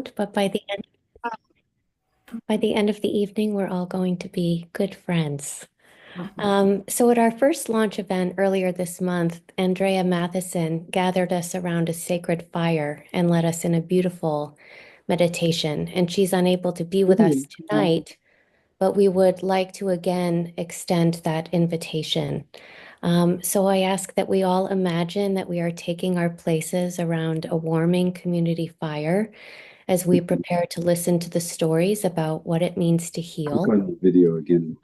out, but by the end of the evening, we're all going to be good friends. So at our first launch event earlier this month, Andrea Matheson gathered us around a sacred fire and led us in a beautiful meditation. And she's unable to be with us tonight, but we would like to again extend that invitation. So I ask that we all imagine that we are taking our places around a warming community fire as we prepare to listen to the stories about what it means to heal. Click on the video again.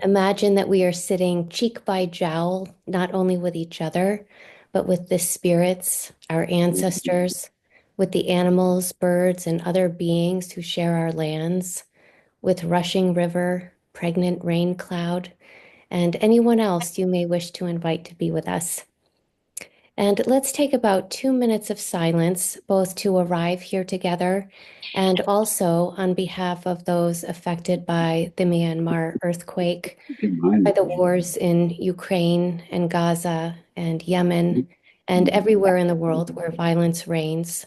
Imagine that we are sitting cheek by jowl, not only with each other, but with the spirits, our ancestors, with the animals, birds, and other beings who share our lands, with rushing river, pregnant rain cloud, and anyone else you may wish to invite to be with us. And let's take about 2 minutes of silence, both to arrive here together and also on behalf of those affected by the Myanmar earthquake, by the wars in Ukraine and Gaza and Yemen, and everywhere in the world where violence reigns,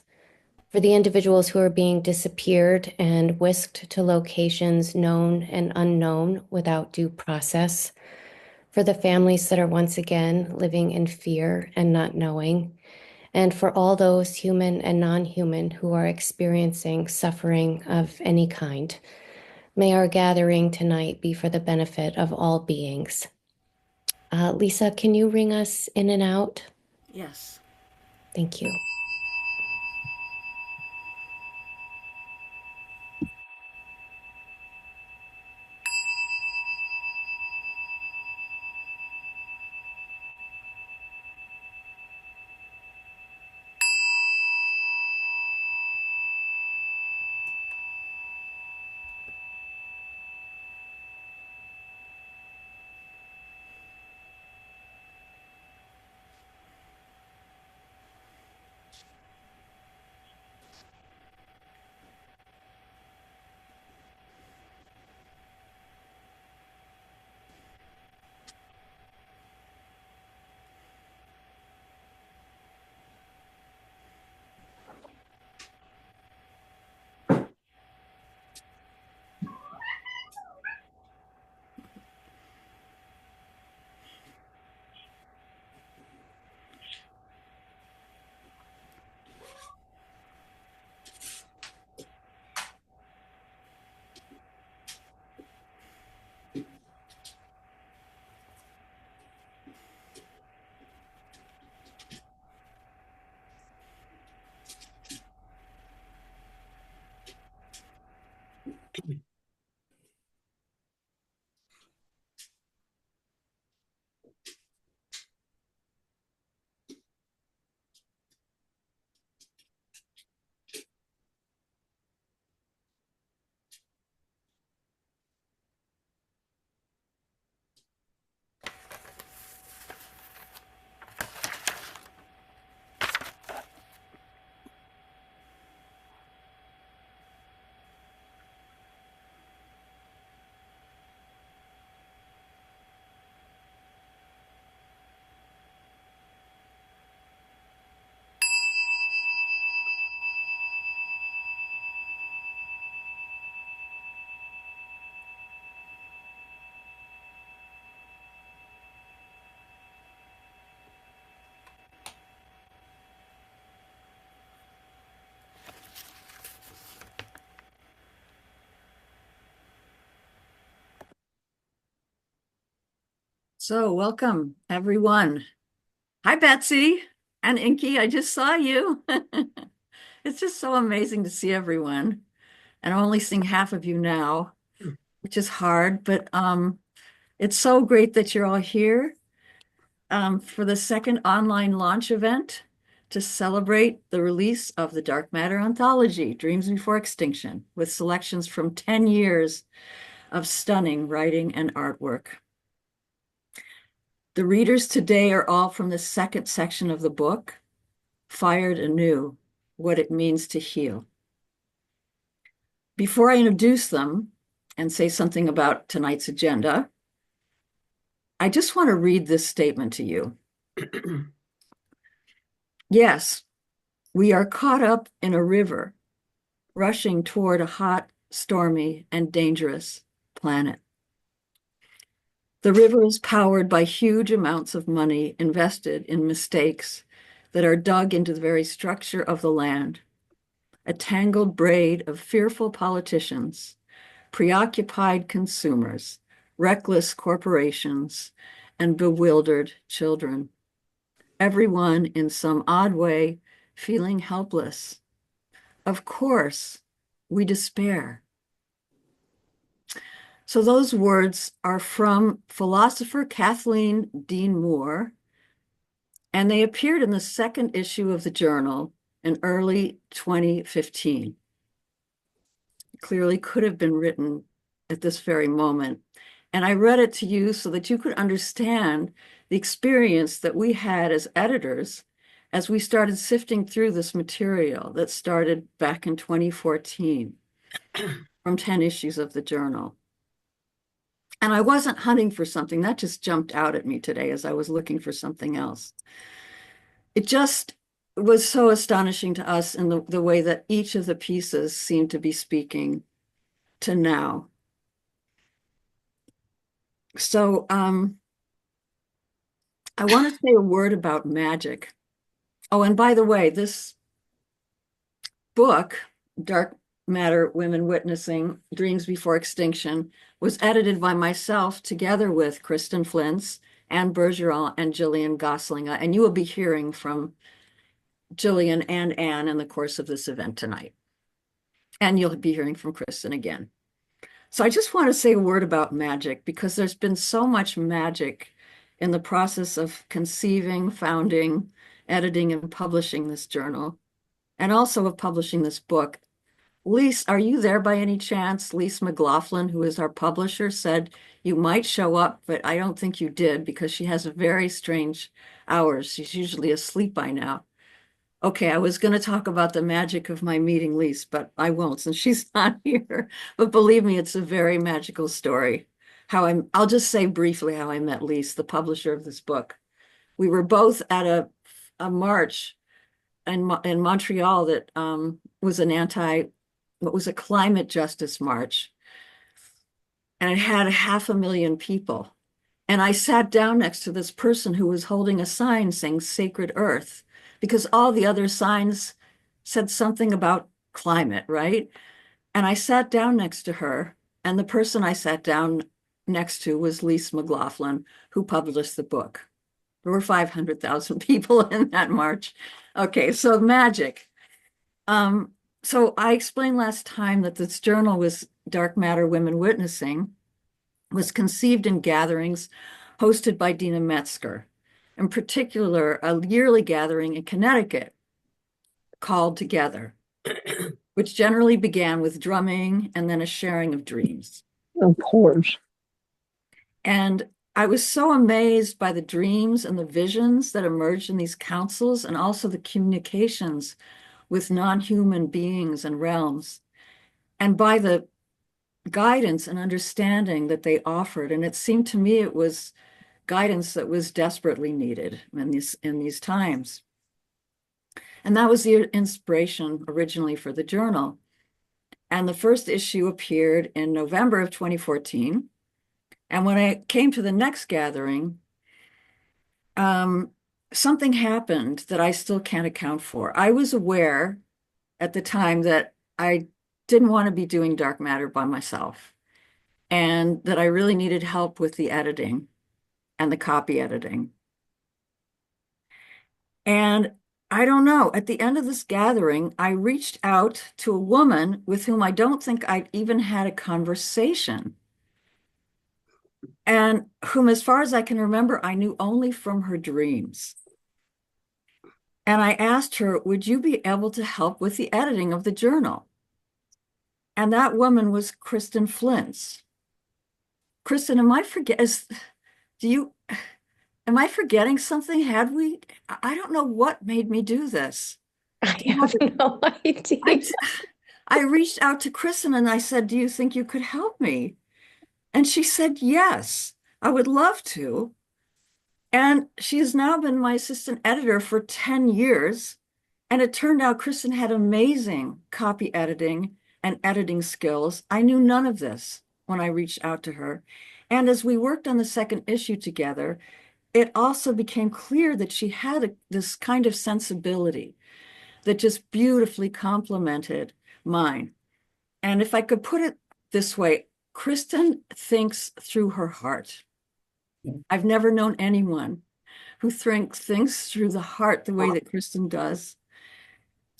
for the individuals who are being disappeared and whisked to locations known and unknown without due process, for the families that are once again living in fear and not knowing, and for all those human and non-human who are experiencing suffering of any kind. May our gathering tonight be for the benefit of all beings. Lisa, can you ring us in and out? Yes. Thank you. So welcome, everyone. Hi, Betsy and Inky. I just saw you. It's just so amazing to see everyone. And I'm only seeing half of you now, which is hard, but it's so great that you're all here for the second online launch event to celebrate the release of the Dark Matter anthology, Dreams Before Extinction, with selections from 10 years of stunning writing and artwork. The readers today are all from the second section of the book, Fired Anew, What It Means to Heal. Before I introduce them and say something about tonight's agenda, I just want to read this statement to you. Yes, we are caught up in a river, rushing toward a hot, stormy, and dangerous planet. The river is powered by huge amounts of money invested in mistakes that are dug into the very structure of the land, a tangled braid of fearful politicians, preoccupied consumers, reckless corporations, and bewildered children. Everyone, in some odd way, feeling helpless. Of course, we despair. So those words are from philosopher Kathleen Dean Moore, and they appeared in the second issue of the journal in early 2015. Clearly could have been written at this very moment. And I read it to you so that you could understand the experience that we had as editors as we started sifting through this material that started back in 2014 from 10 issues of the journal. And I wasn't hunting for something, that just jumped out at me today as I was looking for something else. It just was so astonishing to us in the way that each of the pieces seemed to be speaking to now. So I want to say a word about magic. Oh, and by the way, this book, Dark Matter, Women Witnessing, Dreams Before Extinction, was edited by myself together with Kristen Flintz, Anne Bergeron, and Gillian Goslinga. And you will be hearing from Gillian and Anne in the course of this event tonight. And you'll be hearing from Kristen again. So I just want to say a word about magic because there's been so much magic in the process of conceiving, founding, editing, and publishing this journal, and also of publishing this book. Lise, are you there by any chance? Lise McLaughlin, who is our publisher, said you might show up, but I don't think you did because she has very strange hours. She's usually asleep by now. Okay, I was going to talk about the magic of my meeting Lise, but I won't since she's not here. But believe me, it's a very magical story. I'll just say briefly how I met Lise, the publisher of this book. We were both at a march in Montreal that was what was a climate justice march. And it had 500,000 people. And I sat down next to this person who was holding a sign saying Sacred Earth, because all the other signs said something about climate, right? And I sat down next to her, and the person I sat down next to was Lise McLaughlin, who published the book. There were 500,000 people in that march. Okay, so magic. So I explained last time that this journal was Dark Matter Women Witnessing, was conceived in gatherings hosted by Dina Metzger, in particular, a yearly gathering in Connecticut called Together, which generally began with drumming and then a sharing of dreams. Of course. And I was so amazed by the dreams and the visions that emerged in these councils and also the communications with non-human beings and realms, and by the guidance and understanding that they offered. And it seemed to me it was guidance that was desperately needed in these times. And that was the inspiration originally for the journal. And the first issue appeared in November of 2014. And when I came to the next gathering, something happened that I still can't account for. I was aware at the time that I didn't want to be doing Dark Matter by myself, and that I really needed help with the editing and the copy editing. And I don't know, at the end of this gathering, I reached out to a woman with whom I don't think I'd even had a conversation, and whom, as far as I can remember, I knew only from her dreams. And I asked her, would you be able to help with the editing of the journal? And that woman was Kristen Flintz. Kristen, am I forgetting something? I don't know what made me do this. I have no idea. I reached out to Kristen and I said, do you think you could help me? And she said, yes, I would love to. And she has now been my assistant editor for 10 years. And it turned out Kristen had amazing copy editing and editing skills. I knew none of this when I reached out to her. And as we worked on the second issue together, it also became clear that she had this kind of sensibility that just beautifully complemented mine. And if I could put it this way, Kristen thinks through her heart. I've never known anyone who thinks through the heart the way that Kristen does.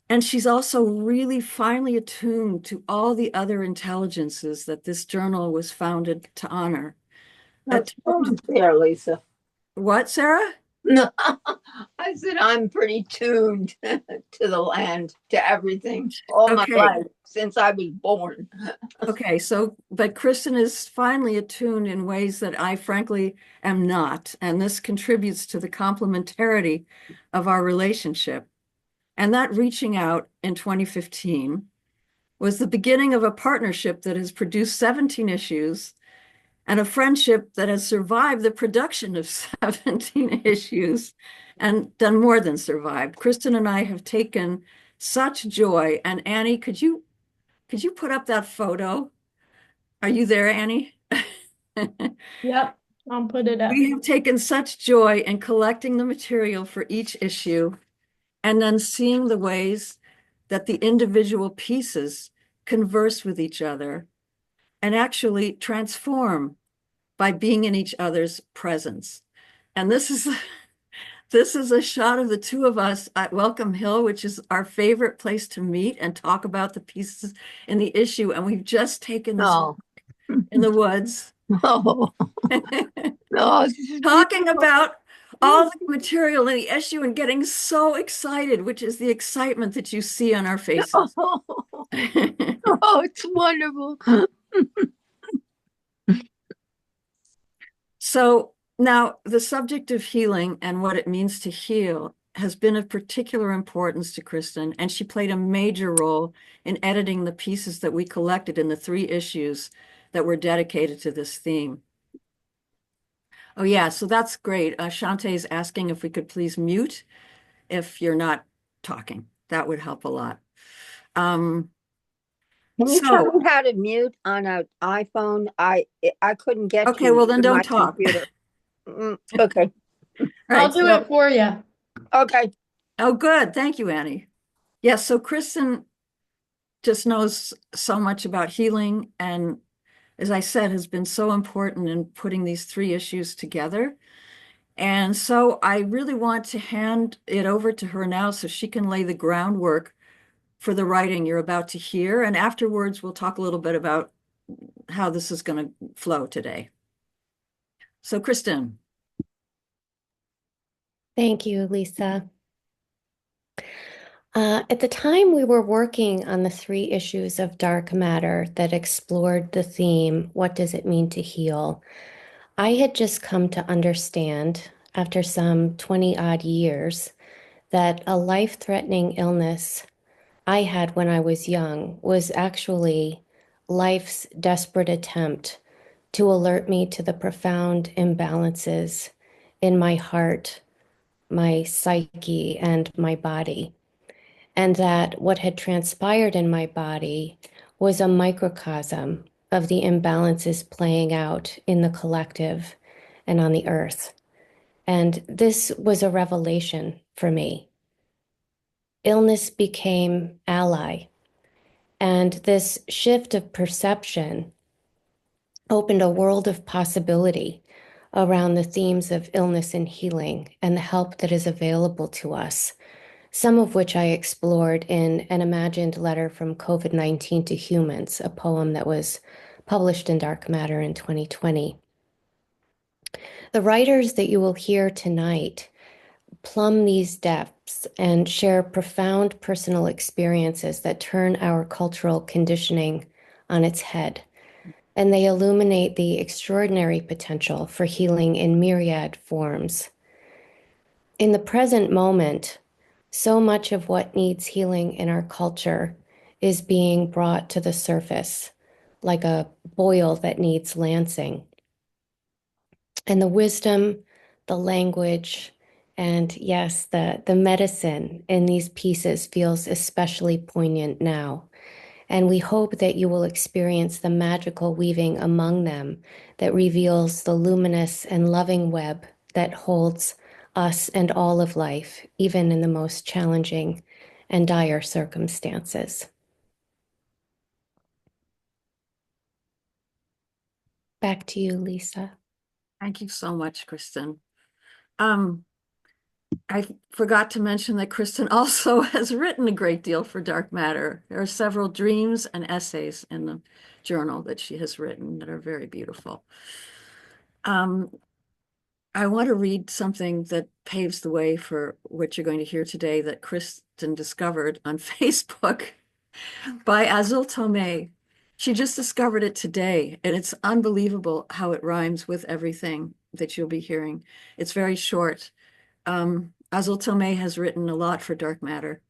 And she's also really finely attuned to all the other intelligences that this journal was founded to honor. That's fair, Lisa. What, Sarah? No, I said I'm pretty tuned to the land, to everything, all my Okay. life since I was born. Okay, but Kristen is finely attuned in ways that I frankly am not. And this contributes to the complementarity of our relationship. And that reaching out in 2015 was the beginning of a partnership that has produced 17 issues and a friendship that has survived the production of 17 issues and done more than survived. Kristen and I have taken such joy. And Annie, could you put up that photo? Are you there, Annie? Yep, I'll put it up. We have taken such joy in collecting the material for each issue and then seeing the ways that the individual pieces converse with each other and actually transform by being in each other's presence. And this is a shot of the two of us at Welcome Hill, which is our favorite place to meet and talk about the pieces in the issue. And we've just taken this Oh, in the woods. no, no. Talking about all the material in the issue and getting so excited, which is the excitement that you see on our faces. Oh, it's wonderful. So now the subject of healing and what it means to heal has been of particular importance to Kristen, and she played a major role in editing the pieces that we collected in the 3 issues that were dedicated to this theme. Oh yeah, so that's great. Shante is asking if we could please mute if you're not talking. That would help a lot. Can you tell me how to mute on an iPhone? I couldn't get Okay, well then to my don't talk. computer. Okay. I'll do it for you. Okay. Oh, good. Thank you, Annie. Yes, so Kristen just knows so much about healing and, as I said, has been so important in putting these 3 issues together. And so I really want to hand it over to her now so she can lay the groundwork for the writing you're about to hear. And afterwards, we'll talk a little bit about how this is going to flow today. So, Kristen. Thank you, Lisa. At the time we were working on the 3 issues of Dark Matter that explored the theme, what does it mean to heal? I had just come to understand, after some 20 odd years, that a life-threatening illness I had when I was young was actually life's desperate attempt to alert me to the profound imbalances in my heart, my psyche, and my body. And that what had transpired in my body was a microcosm of the imbalances playing out in the collective and on the earth. And this was a revelation for me. Illness became ally, and this shift of perception opened a world of possibility around the themes of illness and healing and the help that is available to us, some of which I explored in An Imagined Letter from COVID-19 to Humans, a poem that was published in Dark Matter in 2020. The writers that you will hear tonight plumb these depths and share profound personal experiences that turn our cultural conditioning on its head. And they illuminate the extraordinary potential for healing in myriad forms. In the present moment, so much of what needs healing in our culture is being brought to the surface, like a boil that needs lancing. And the wisdom, the language, And yes, the medicine in these pieces feels especially poignant now. And we hope that you will experience the magical weaving among them that reveals the luminous and loving web that holds us and all of life, even in the most challenging and dire circumstances. Back to you, Lisa. Thank you so much, Kristen. I forgot to mention that Kristen also has written a great deal for Dark Matter. There are several dreams and essays in the journal that she has written that are very beautiful. I want to read something that paves the way for what you're going to hear today that Kristen discovered on Facebook by Azul Tomei. She just discovered it today, and it's unbelievable how it rhymes with everything that you'll be hearing. It's very short. Azul Tomei has written a lot for Dark Matter.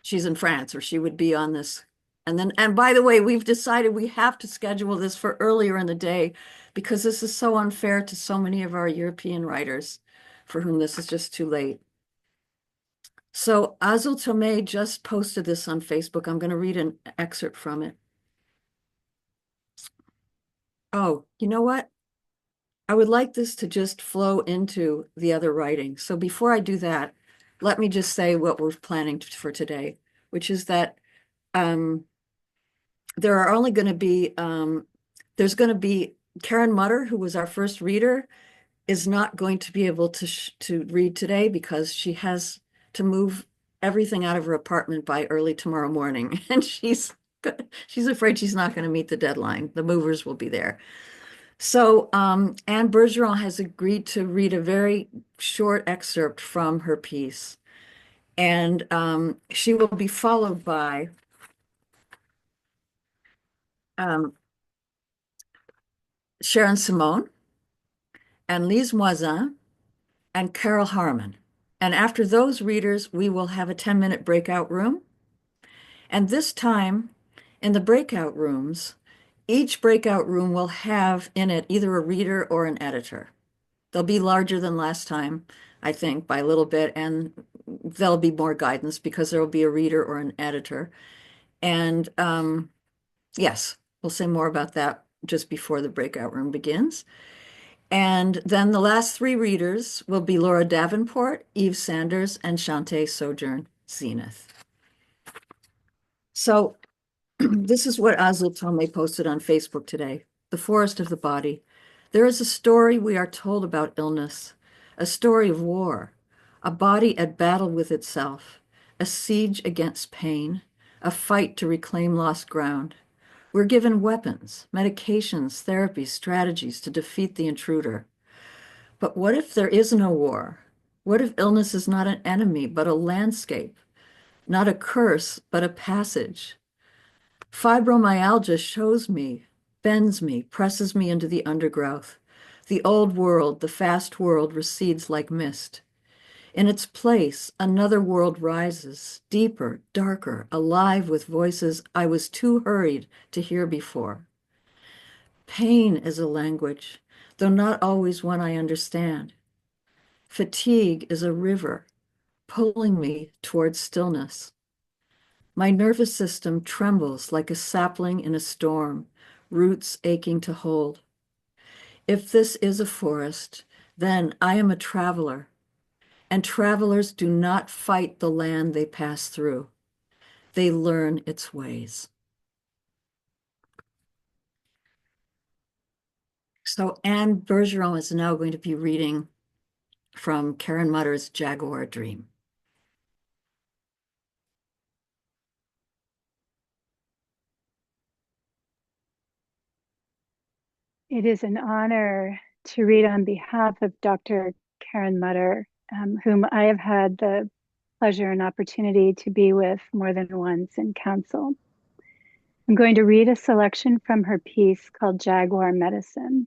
She's in France, or she would be on this. And by the way, we've decided we have to schedule this for earlier in the day because this is so unfair to so many of our European writers for whom this is just too late. So Azul Tomei just posted this on Facebook. I'm going to read an excerpt from it. Oh, you know what? I would like this to just flow into the other writing. So before I do that, let me just say what we're planning for today, which is that there are only going to be, there's going to be Karen Mutter, who was our first reader, is not going to be able to read today because she has to move everything out of her apartment by early tomorrow morning. And she's afraid she's not going to meet the deadline. The movers will be there. So Anne Bergeron has agreed to read a very short excerpt from her piece. And she will be followed by Sharon Simone and Lise Moisan and Carole Harmon. And after those readers, we will have a 10-minute breakout room. And this time, in the breakout rooms, each breakout room will have in it either a reader or an editor. They'll be larger than last time, I think, by a little bit, and there'll be more guidance because there will be a reader or an editor. And yes, we'll say more about that just before the breakout room begins. And then the last three readers will be Laura Davenport, Eve Sanders, and Shante Sojourn Zenith. So this is what Azul Tomei posted on Facebook today. The Forest of the Body. There is a story we are told about illness, a story of war, a body at battle with itself, a siege against pain, a fight to reclaim lost ground. We're given weapons, medications, therapies, strategies to defeat the intruder. But what if there is no war? What if illness is not an enemy, but a landscape? Not a curse, but a passage? Fibromyalgia shows me, bends me, presses me into the undergrowth. The old world, the fast world, recedes like mist. In its place, another world rises, deeper, darker, alive with voices I was too hurried to hear before. Pain is a language, though not always one I understand. Fatigue is a river, pulling me towards stillness. My nervous system trembles like a sapling in a storm, roots aching to hold. If this is a forest, then I am a traveler, and travelers do not fight the land they pass through. They learn its ways. So Anne Bergeron is now going to be reading from Karen Mutter's Jaguar Dream. It is an honor to read on behalf of Dr. Karen Mutter, whom I have had the pleasure and opportunity to be with more than once in council. I'm going to read a selection from her piece called Jaguar Medicine.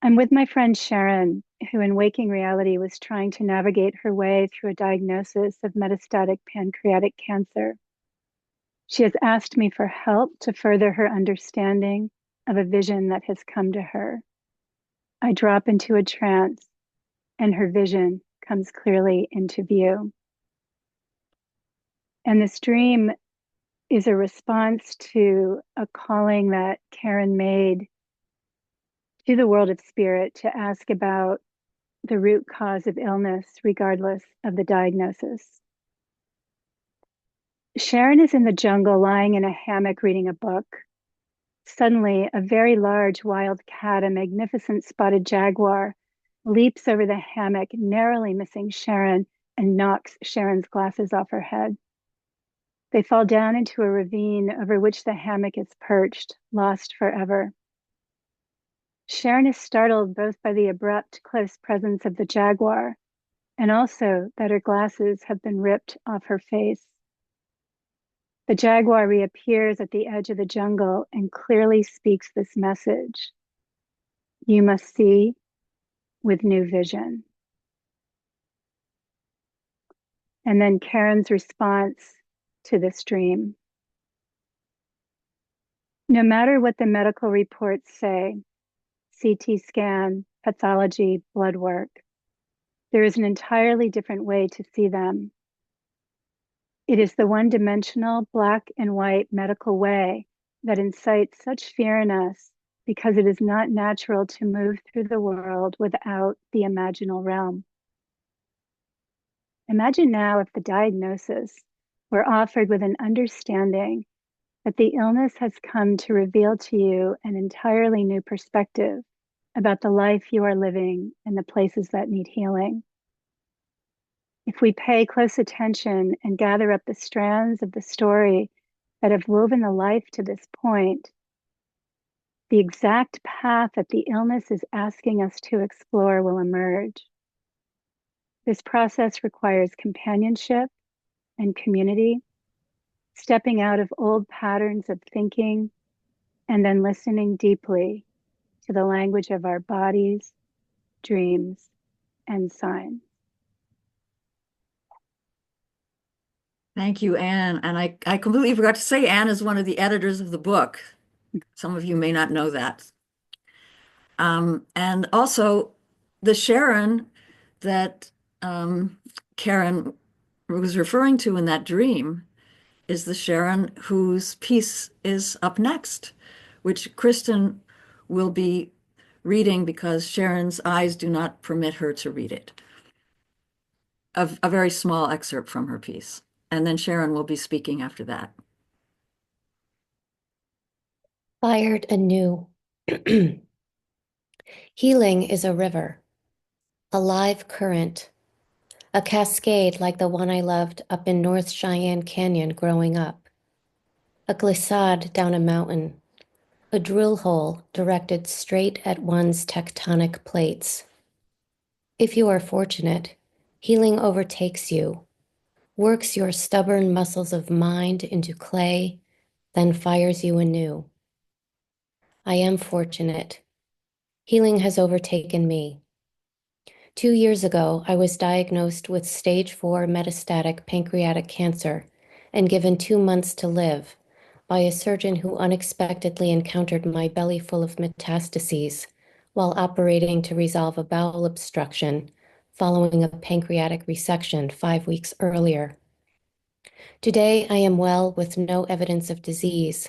I'm with my friend Sharon, who in waking reality was trying to navigate her way through a diagnosis of metastatic pancreatic cancer. She has asked me for help to further her understanding of a vision that has come to her. I drop into a trance and her vision comes clearly into view. And this dream is a response to a calling that Karen made to the world of spirit to ask about the root cause of illness, regardless of the diagnosis. Sharon is in the jungle, lying in a hammock reading a book. Suddenly, a very large wild cat, a magnificent spotted jaguar, leaps over the hammock, narrowly missing Sharon, and knocks Sharon's glasses off her head. They fall down into a ravine over which the hammock is perched, lost forever. Sharon is startled both by the abrupt, close presence of the jaguar and also that her glasses have been ripped off her face. The jaguar reappears at the edge of the jungle and clearly speaks this message: you must see with new vision. And then Karen's response to this dream. No matter what the medical reports say, CT scan, pathology, blood work, there is an entirely different way to see them. It is the one-dimensional black and white medical way that incites such fear in us because it is not natural to move through the world without the imaginal realm. Imagine now if the diagnosis were offered with an understanding that the illness has come to reveal to you an entirely new perspective about the life you are living and the places that need healing. If we pay close attention and gather up the strands of the story that have woven the life to this point, the exact path that the illness is asking us to explore will emerge. This process requires companionship and community, stepping out of old patterns of thinking, and then listening deeply to the language of our bodies, dreams, and signs. Thank you, Anne. And I completely forgot to say Anne is one of the editors of the book. Some of you may not know that. And also the Sharon that Karen was referring to in that dream is the Sharon whose piece is up next, which Kristen will be reading because Sharon's eyes do not permit her to read it. A very small excerpt from her piece. And then Sharon will be speaking after that. Fired anew. Healing is a river, a live current, a cascade like the one I loved up in North Cheyenne Canyon growing up, a glissade down a mountain, a drill hole directed straight at one's tectonic plates. If you are fortunate, healing overtakes you, works your stubborn muscles of mind into clay, then fires you anew. I am fortunate. Healing has overtaken me. 2 years ago, I was diagnosed with stage 4 metastatic pancreatic cancer and given 2 months to live by a surgeon who unexpectedly encountered my belly full of metastases while operating to resolve a bowel obstruction following a pancreatic resection 5 weeks earlier. Today, I am well with no evidence of disease,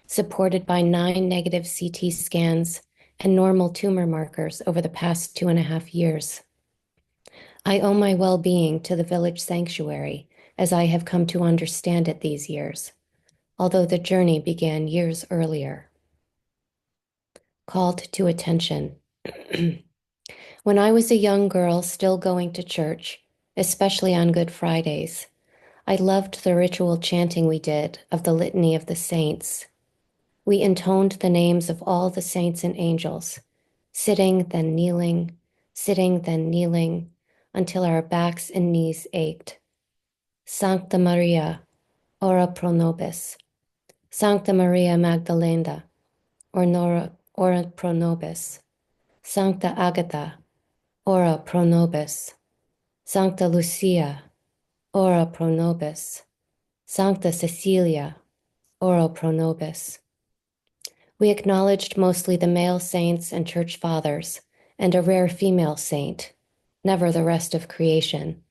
supported by 9 negative CT scans and normal tumor markers over the past 2.5 years. I owe my well-being to the village sanctuary, as I have come to understand it these years, although the journey began years earlier. Called to attention. When I was a young girl still going to church, especially on Good Fridays, I loved the ritual chanting we did of the Litany of the Saints. We intoned the names of all the saints and angels, sitting, then kneeling, until our backs and knees ached. Sancta Maria, ora pro nobis. Sancta Maria Magdalena, ora pro nobis. Sancta Agatha, ora pro nobis. Sancta Lucia, ora pro nobis. Sancta Cecilia, ora pro nobis. We acknowledged mostly the male saints and church fathers, and a rare female saint, never the rest of creation.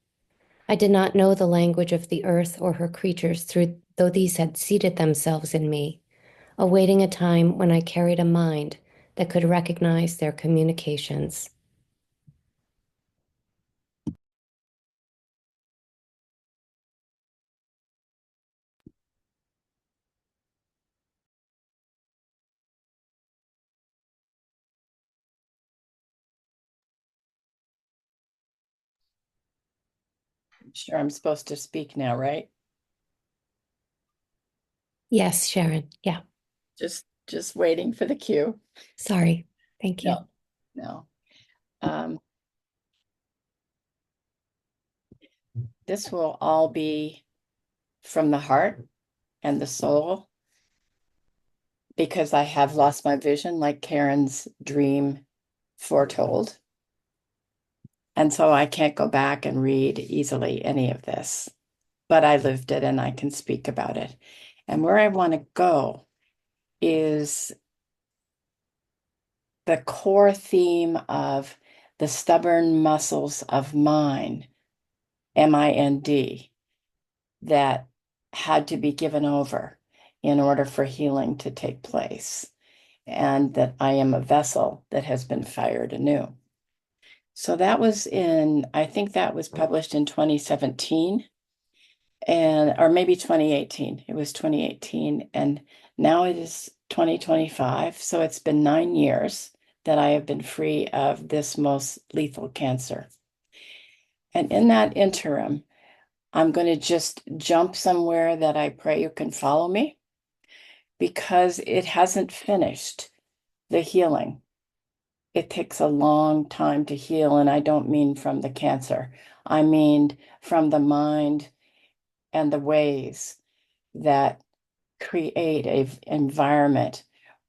I did not know the language of the earth or her creatures though these had seated themselves in me, awaiting a time when I carried a mind that could recognize their communications. Sure, I'm supposed to speak now, right? Yes, Sharon. Yeah. Just waiting for the cue. Sorry. Thank you. No. This will all be from the heart and the soul because I have lost my vision, like Karen's dream foretold. And so I can't go back and read easily any of this, but I lived it and I can speak about it. And where I want to go is the core theme of the stubborn muscles of mind, MIND, that had to be given over in order for healing to take place, and that I am a vessel that has been fired anew. So that was I think that was published in 2017 or maybe 2018. It was 2018 and now it is 2025. So it's been 9 years that I have been free of this most lethal cancer. And in that interim, I'm going to just jump somewhere that I pray you can follow me because it hasn't finished the healing. It takes a long time to heal, and I don't mean from the cancer. I mean from the mind and the ways that create an environment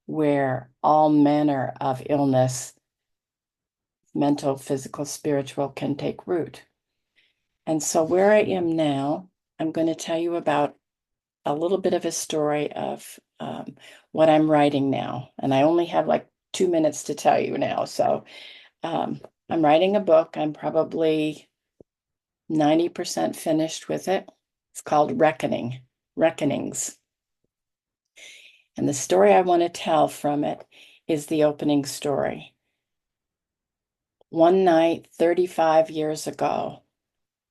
where all manner of illness, mental, physical, spiritual, can take root. And so where I am now, I'm going to tell you about a little bit of a story of what I'm writing now. And I only have like 2 minutes to tell you now. So I'm writing a book. I'm probably 90% finished with it. It's called Reckonings. And the story I want to tell from it is the opening story. One night, 35 years ago,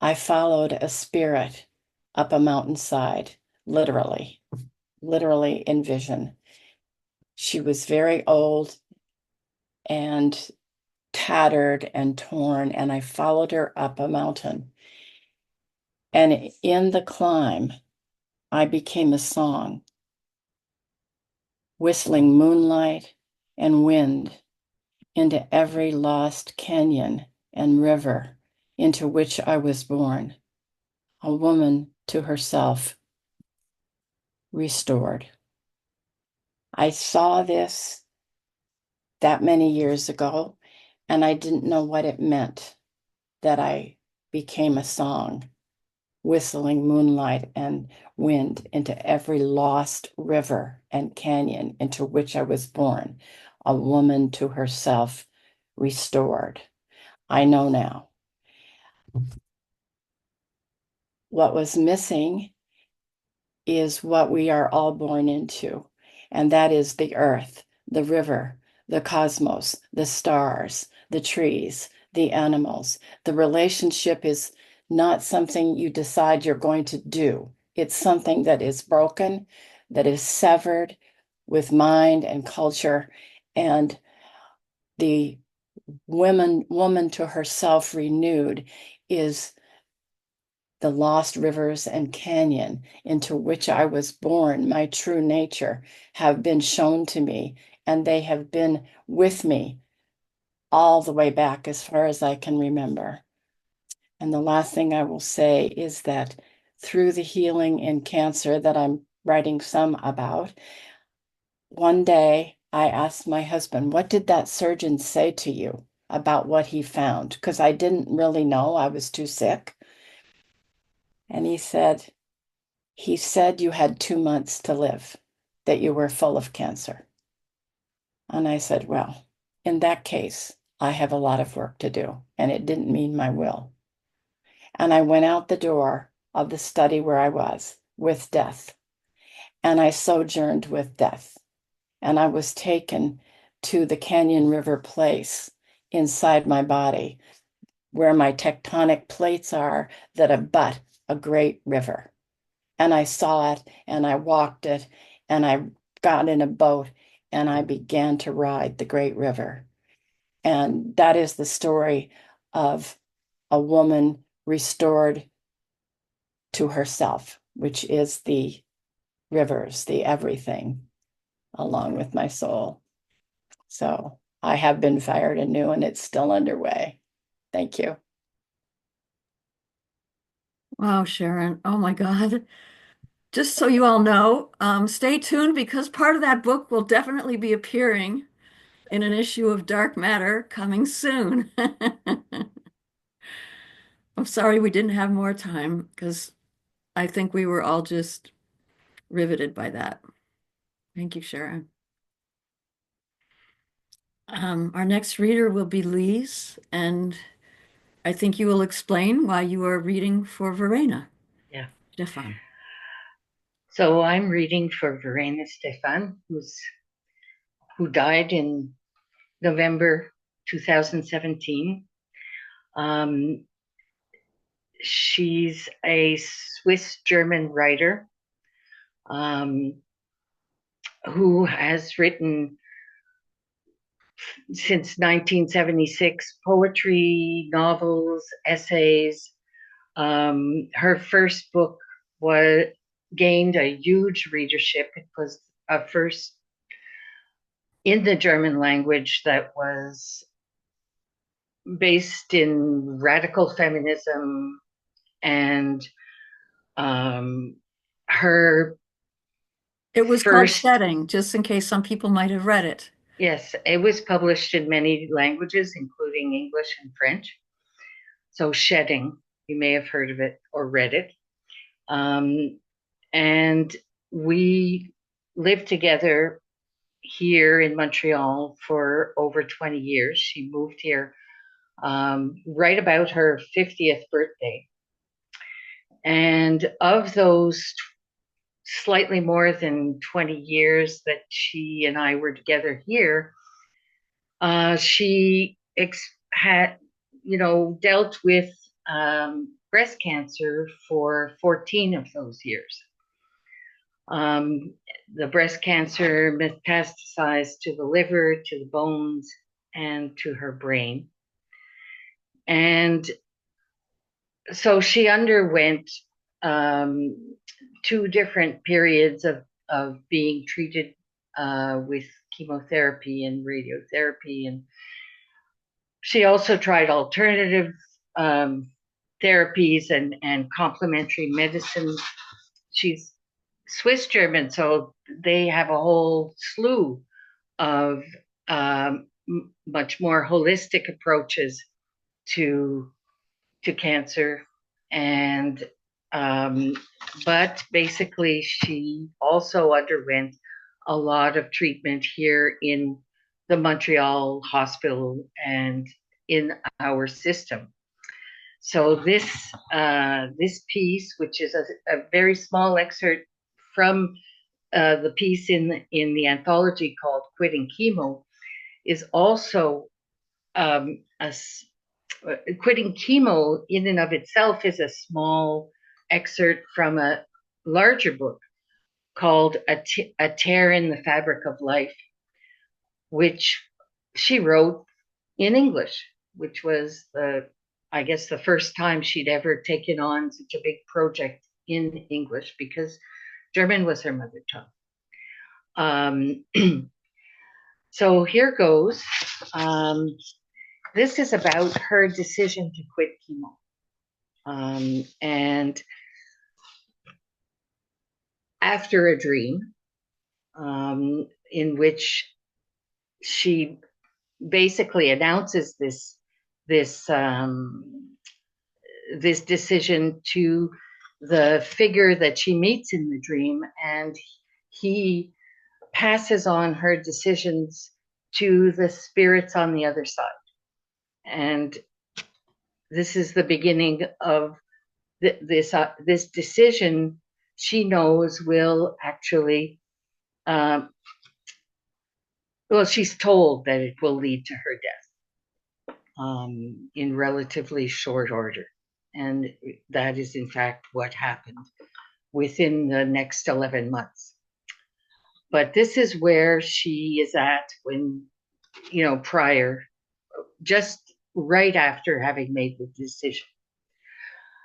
I followed a spirit up a mountainside, literally in vision. She was very old and tattered and torn, and I followed her up a mountain. And in the climb, I became a song, whistling moonlight and wind into every lost canyon and river into which I was born, a woman to herself, restored. I saw this that many years ago, and I didn't know what it meant that I became a song, whistling moonlight and wind into every lost river and canyon into which I was born, a woman to herself, restored. I know now. What was missing is what we are all born into, and that is the earth, the river, the cosmos, the stars, the trees, the animals. The relationship is not something you decide you're going to do. It's something that is broken, that is severed with mind and culture, and the woman to herself renewed is the lost rivers and canyon into which I was born, my true nature, have been shown to me, and they have been with me all the way back as far as I can remember. And the last thing I will say is that through the healing in cancer that I'm writing some about, one day I asked my husband, what did that surgeon say to you about what he found? Because I didn't really know, I was too sick. And he said you had 2 months to live, that you were full of cancer. And I said, well, in that case, I have a lot of work to do, and it didn't mean my will. And I went out the door of the study where I was with death, and I sojourned with death. And I was taken to the Canyon River place inside my body, where my tectonic plates are that abut a great river. And I saw it, and I walked it, and I got in a boat, and I began to ride the great river. And that is the story of a woman restored to herself, which is the rivers, the everything, along with my soul. So I have been fired anew, and it's still underway. Thank you. Wow, Sharon. Oh my God. Just so you all know, stay tuned because part of that book will definitely be appearing in an issue of Dark Matter coming soon. I'm sorry we didn't have more time because I think we were all just riveted by that. Thank you, Sharon. Our next reader will be Lise, and I think you will explain why you are reading for Verena. Yeah. Stefan. So I'm reading for Verena Stefan, who died in November 2017. She's a Swiss-German writer who has written since 1976 poetry, novels, essays. Her first book gained a huge readership. It was a first in the German language that was based in radical feminism, and her It was called first Shedding, just in case some people might have read it. Yes, it was published in many languages, including English and French. So Shedding, you may have heard of it or read it. And we lived together here in Montreal for over 20 years. She moved here right about her 50th birthday. And of those slightly more than 20 years that she and I were together here, she had, dealt with breast cancer for 14 of those years. The breast cancer metastasized to the liver, to the bones, and to her brain. And so she underwent 2 different periods of being treated with chemotherapy and radiotherapy. And she also tried alternative therapies and complementary medicine. She's Swiss German, so they have a whole slew of much more holistic approaches to cancer. And but basically she also underwent a lot of treatment here in the Montreal hospital and in our system. So this piece, which is a very small excerpt from the piece in the anthology called Quitting Chemo, is also Quitting Chemo in and of itself is a small excerpt from a larger book called A Tear in the Fabric of Life, which she wrote in English, which was I guess the first time she'd ever taken on such a big project in English, because German was her mother tongue. So here goes. This is about her decision to quit chemo. And after a dream in which she basically announces this decision to the figure that she meets in the dream, and he passes on her decisions to the spirits on the other side. And this is the beginning of this decision she knows will actually, well, she's told that it will lead to her death in relatively short order. And that is, in fact, what happened within the next 11 months. But this is where she is at when, prior, just right after having made the decision.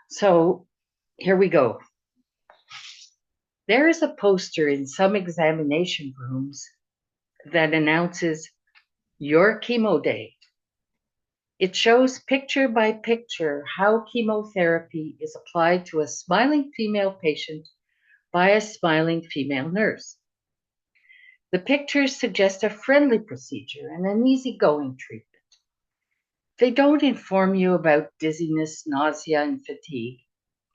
So here we go. There is a poster in some examination rooms that announces your chemo day. It shows picture by picture how chemotherapy is applied to a smiling female patient by a smiling female nurse. The pictures suggest a friendly procedure and an easygoing treatment. They don't inform you about dizziness, nausea, and fatigue,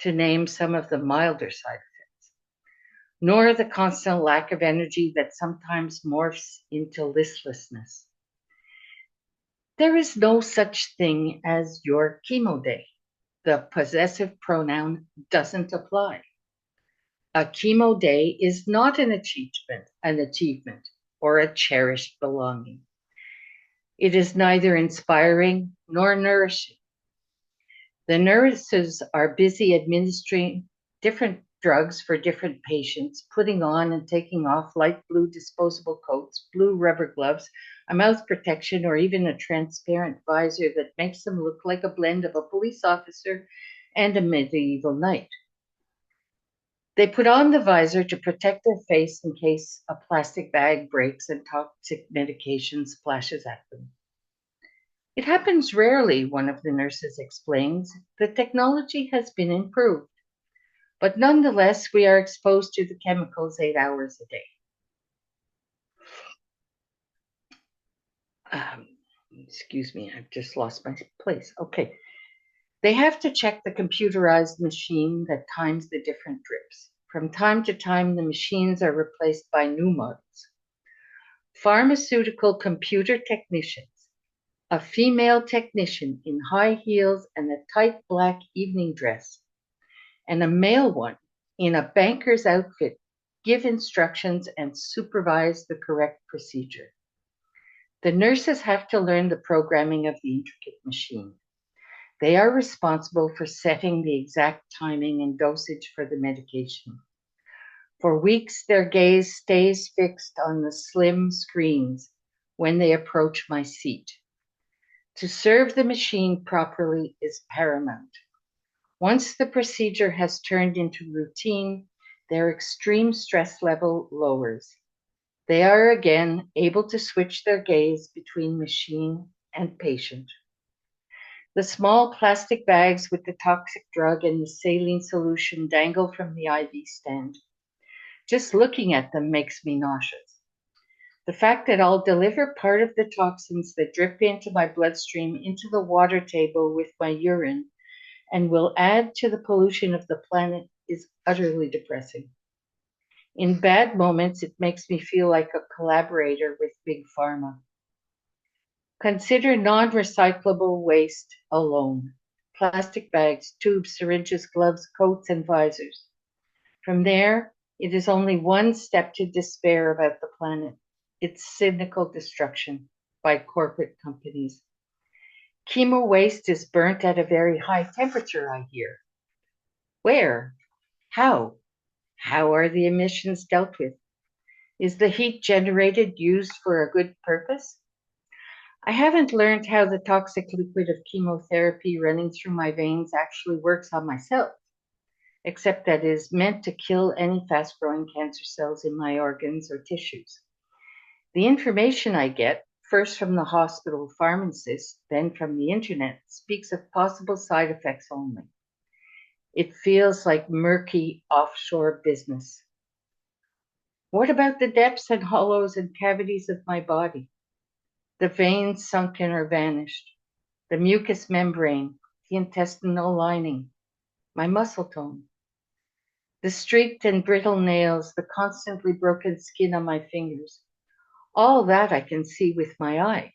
to name some of the milder side effects, nor the constant lack of energy that sometimes morphs into listlessness. There is no such thing as your chemo day. The possessive pronoun doesn't apply. A chemo day is not an achievement, or a cherished belonging. It is neither inspiring nor nourishing. The nurses are busy administering different drugs for different patients, putting on and taking off light blue disposable coats, blue rubber gloves, a mouth protection, or even a transparent visor that makes them look like a blend of a police officer and a medieval knight. They put on the visor to protect their face in case a plastic bag breaks and toxic medication splashes at them. It happens rarely, one of the nurses explains. The technology has been improved, but nonetheless, we are exposed to the chemicals 8 hours a day. Excuse me, I've just lost my place. Okay. They have to check the computerized machine that times the different drips. From time to time, the machines are replaced by new models. Pharmaceutical computer technicians, a female technician in high heels and a tight black evening dress, and a male one in a banker's outfit, give instructions and supervise the correct procedure. The nurses have to learn the programming of the intricate machine. They are responsible for setting the exact timing and dosage for the medication. For weeks, their gaze stays fixed on the slim screens when they approach my seat. To serve the machine properly is paramount. Once the procedure has turned into routine, their extreme stress level lowers. They are again able to switch their gaze between machine and patient. The small plastic bags with the toxic drug and the saline solution dangle from the IV stand. Just looking at them makes me nauseous. The fact that I'll deliver part of the toxins that drip into my bloodstream into the water table with my urine and will add to the pollution of the planet is utterly depressing. In bad moments, it makes me feel like a collaborator with Big Pharma. Consider non-recyclable waste alone. Plastic bags, tubes, syringes, gloves, coats, and visors. From there, it is only one step to despair about the planet. It's cynical destruction by corporate companies. Chemo waste is burnt at a very high temperature, I hear. Where? How? How are the emissions dealt with? Is the heat generated used for a good purpose? I haven't learned how the toxic liquid of chemotherapy running through my veins actually works on myself, except that it is meant to kill any fast-growing cancer cells in my organs or tissues. The information I get, first from the hospital pharmacist, then from the internet, speaks of possible side effects only. It feels like murky offshore business. What about the depths and hollows and cavities of my body? The veins sunken or vanished, the mucous membrane, the intestinal lining, my muscle tone, the streaked and brittle nails, the constantly broken skin on my fingers. All that I can see with my eye.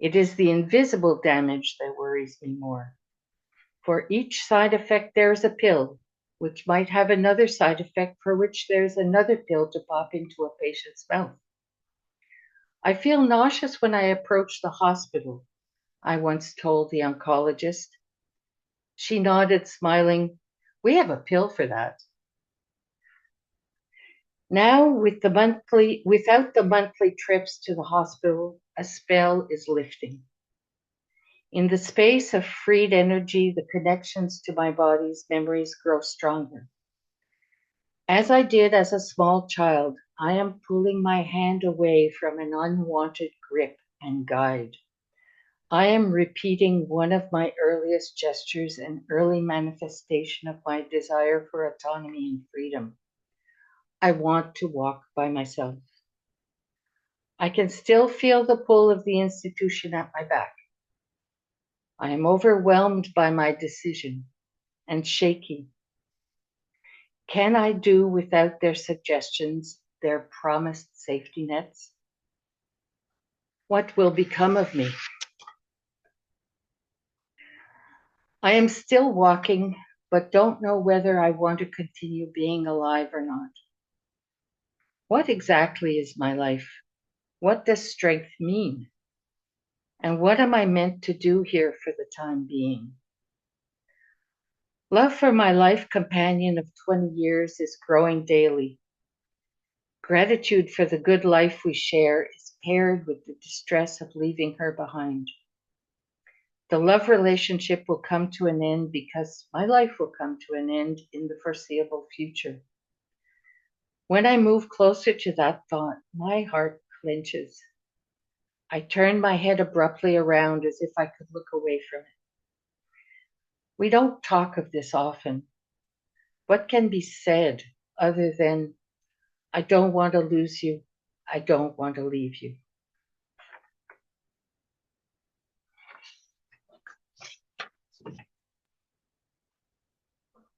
It is the invisible damage that worries me more. For each side effect, there's a pill, which might have another side effect for which there's another pill to pop into a patient's mouth. I feel nauseous when I approach the hospital, I once told the oncologist. She nodded, smiling. We have a pill for that. Now, without the monthly trips to the hospital, a spell is lifting. In the space of freed energy, the connections to my body's memories grow stronger. As I did as a small child, I am pulling my hand away from an unwanted grip and guide. I am repeating one of my earliest gestures, an early manifestation of my desire for autonomy and freedom. I want to walk by myself. I can still feel the pull of the institution at my back. I am overwhelmed by my decision and shaky. Can I do without their suggestions, their promised safety nets? What will become of me? I am still walking, but don't know whether I want to continue being alive or not. What exactly is my life? What does strength mean? And what am I meant to do here for the time being? Love for my life companion of 20 years is growing daily. Gratitude for the good life we share is paired with the distress of leaving her behind. The love relationship will come to an end because my life will come to an end in the foreseeable future. When I move closer to that thought, my heart clenches. I turn my head abruptly around as if I could look away from it. We don't talk of this often. What can be said other than, I don't want to lose you, I don't want to leave you?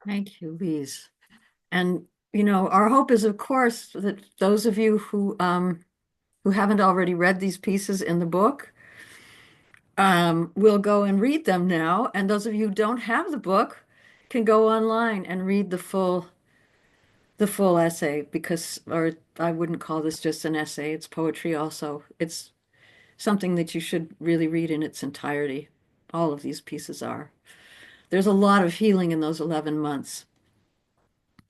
Thank you, Lise. And, our hope is, of course, that those of you who haven't already read these pieces in the book will go and read them now. And those of you who don't have the book can go online and read the full essay, or I wouldn't call this just an essay, it's poetry also. It's something that you should really read in its entirety. All of these pieces are. There's a lot of healing in those 11 months,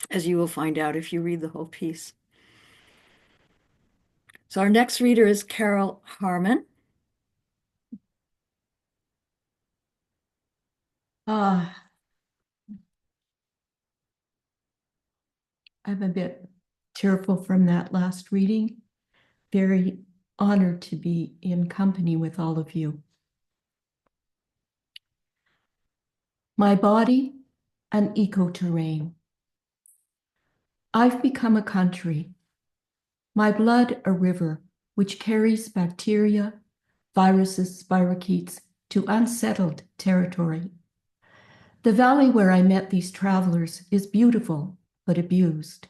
as you will find out if you read the whole piece. So our next reader is Carole Harmon. I'm a bit tearful from that last reading. Very honored to be in company with all of you. My body, an eco-terrain. I've become a country. My blood, a river, which carries bacteria, viruses, spirochetes to unsettled territory. The valley where I met these travelers is beautiful, but abused.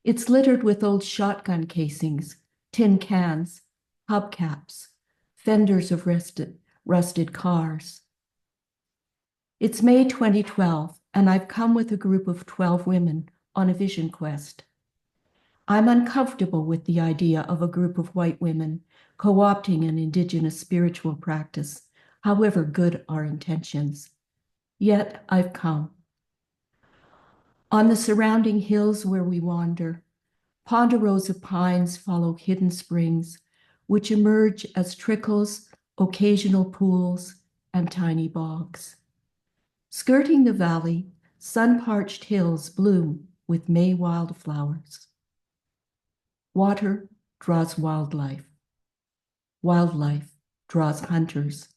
It's littered with old shotgun casings, tin cans, hubcaps, fenders of rusted cars. It's May 2012, and I've come with a group of 12 women on a vision quest. I'm uncomfortable with the idea of a group of white women co-opting an indigenous spiritual practice, however good our intentions. Yet I've come. On the surrounding hills where we wander, ponderosa pines follow hidden springs, which emerge as trickles, occasional pools, and tiny bogs. Skirting the valley, sun-parched hills bloom with May wildflowers. Water draws wildlife. Wildlife draws hunters.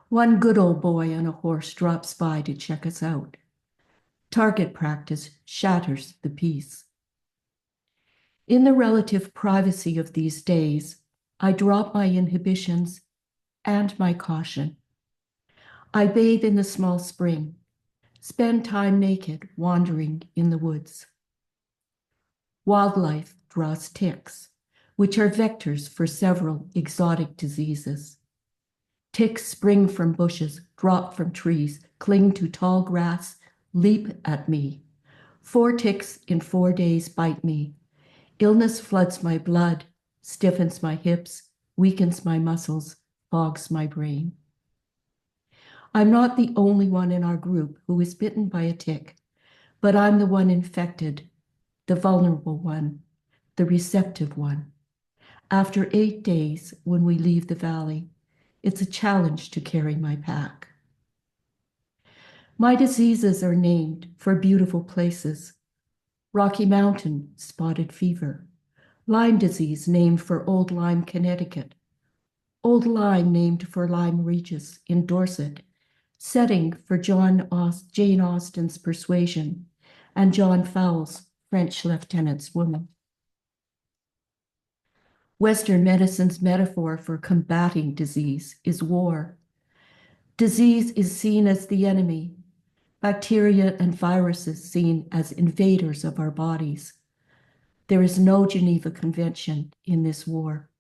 One good old boy on a horse drops by to check us out. Target practice shatters the peace. In the relative privacy of these days, I drop my inhibitions and my caution. I bathe in the small spring, spend time naked wandering in the woods. Wildlife draws ticks, which are vectors for several exotic diseases. Ticks spring from bushes, drop from trees, cling to tall grass, leap at me. 4 ticks in 4 days bite me. Illness floods my blood, stiffens my hips, weakens my muscles, fogs my brain. I'm not the only one in our group who is bitten by a tick, but I'm the one infected, the vulnerable one, the receptive one. After 8 days, when we leave the valley, it's a challenge to carry my pack. My diseases are named for beautiful places. Rocky Mountain, spotted fever. Lyme disease named for Old Lyme, Connecticut. Old Lyme named for Lyme Regis in Dorset. Setting for Jane Austen's Persuasion and John Fowles' French Lieutenant's Woman. Western medicine's metaphor for combating disease is war. Disease is seen as the enemy, bacteria and viruses seen as invaders of our bodies. There is no Geneva Convention in this war.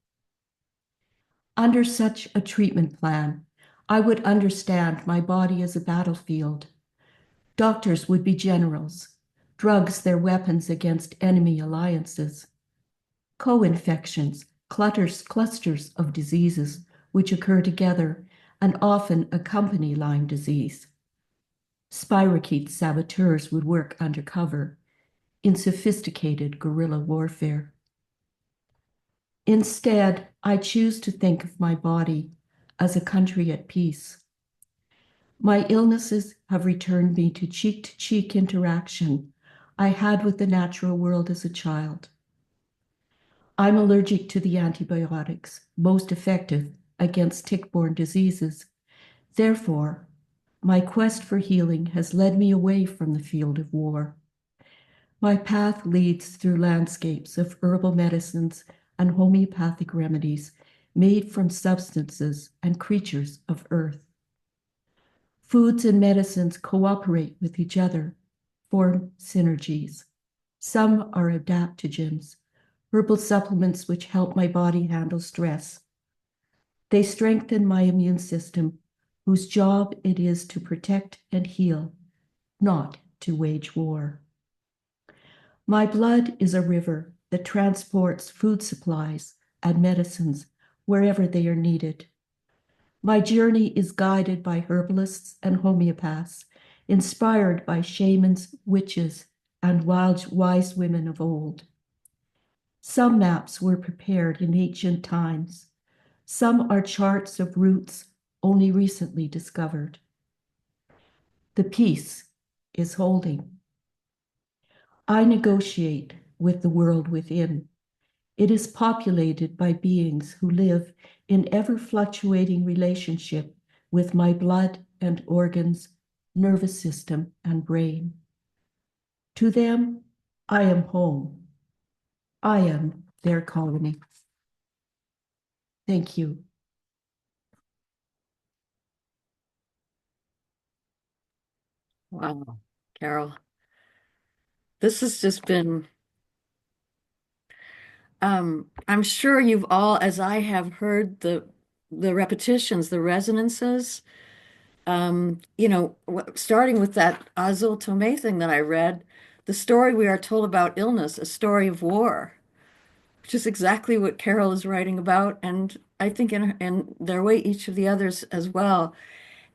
Under such a treatment plan, I would understand my body as a battlefield. Doctors would be generals, drugs their weapons against enemy alliances. Co-infections, clusters of diseases which occur together and often accompany Lyme disease. Spirochete saboteurs would work undercover in sophisticated guerrilla warfare. Instead, I choose to think of my body as a country at peace. My illnesses have returned me to cheek interaction I had with the natural world as a child. I'm allergic to the antibiotics, most effective against tick-borne diseases. Therefore, my quest for healing has led me away from the field of war. My path leads through landscapes of herbal medicines and homeopathic remedies made from substances and creatures of earth. Foods and medicines cooperate with each other, form synergies. Some are adaptogens, herbal supplements which help my body handle stress. They strengthen my immune system, whose job it is to protect and heal, not to wage war. My blood is a river that transports food supplies and medicines wherever they are needed. My journey is guided by herbalists and homeopaths, inspired by shamans, witches, and wise women of old. Some maps were prepared in ancient times. Some are charts of routes only recently discovered. The peace is holding. I negotiate with the world within. It is populated by beings who live in ever-fluctuating relationship with my blood and organs, nervous system, and brain. To them, I am home. I am their colony. Thank you. Wow, Carole. This has just been, I'm sure you've all, as I have heard the repetitions, the resonances, starting with that Azul Tome thing that I read, the story we are told about illness, a story of war, which is exactly what Carole is writing about, and I think in their way, each of the others as well.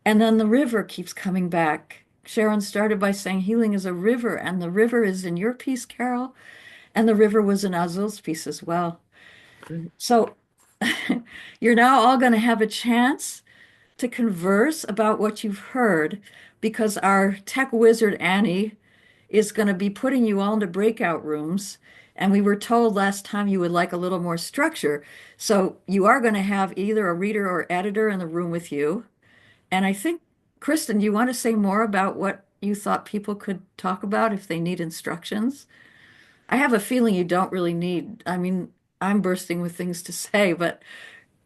And then the river keeps coming back. Sharon started by saying healing is a river, and the river is in your piece, Carole, and the river was in Azul's piece as well. So you're now all going to have a chance to converse about what you've heard because our tech wizard, Annie, is going to be putting you all into breakout rooms. And we were told last time you would like a little more structure. So you are going to have either a reader or editor in the room with you. And I think, Kristen, do you want to say more about what you thought people could talk about if they need instructions? I have a feeling you don't really need, I mean, I'm bursting with things to say, but